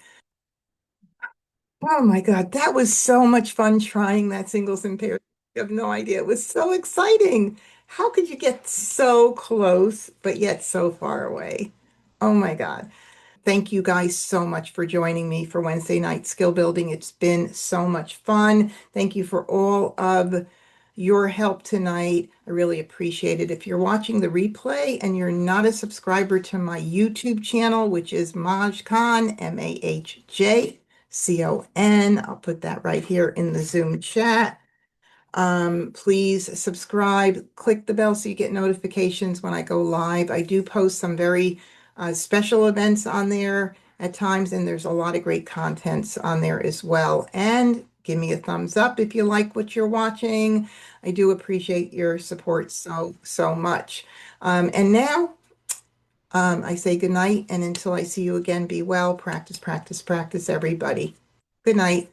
Oh my God. That was so much fun trying that singles and pairs. You have no idea. It was so exciting. How could you get so close, but yet so far away? Oh my God. Thank you guys so much for joining me for Wednesday night skill building. It's been so much fun. Thank you for all of your help tonight. I really appreciate it. If you're watching the replay and you're not a subscriber to my YouTube channel, which is MahjCon, MahjCon, I'll put that right here in the Zoom chat. Please subscribe, click the bell so you get notifications when I go live. I do post some very special events on there at times, and there's a lot of great contents on there as well. And give me a thumbs up if you like what you're watching. I do appreciate your support so much. And now I say good night, and until I see you again, be well, practice, practice, practice, everybody. Good night.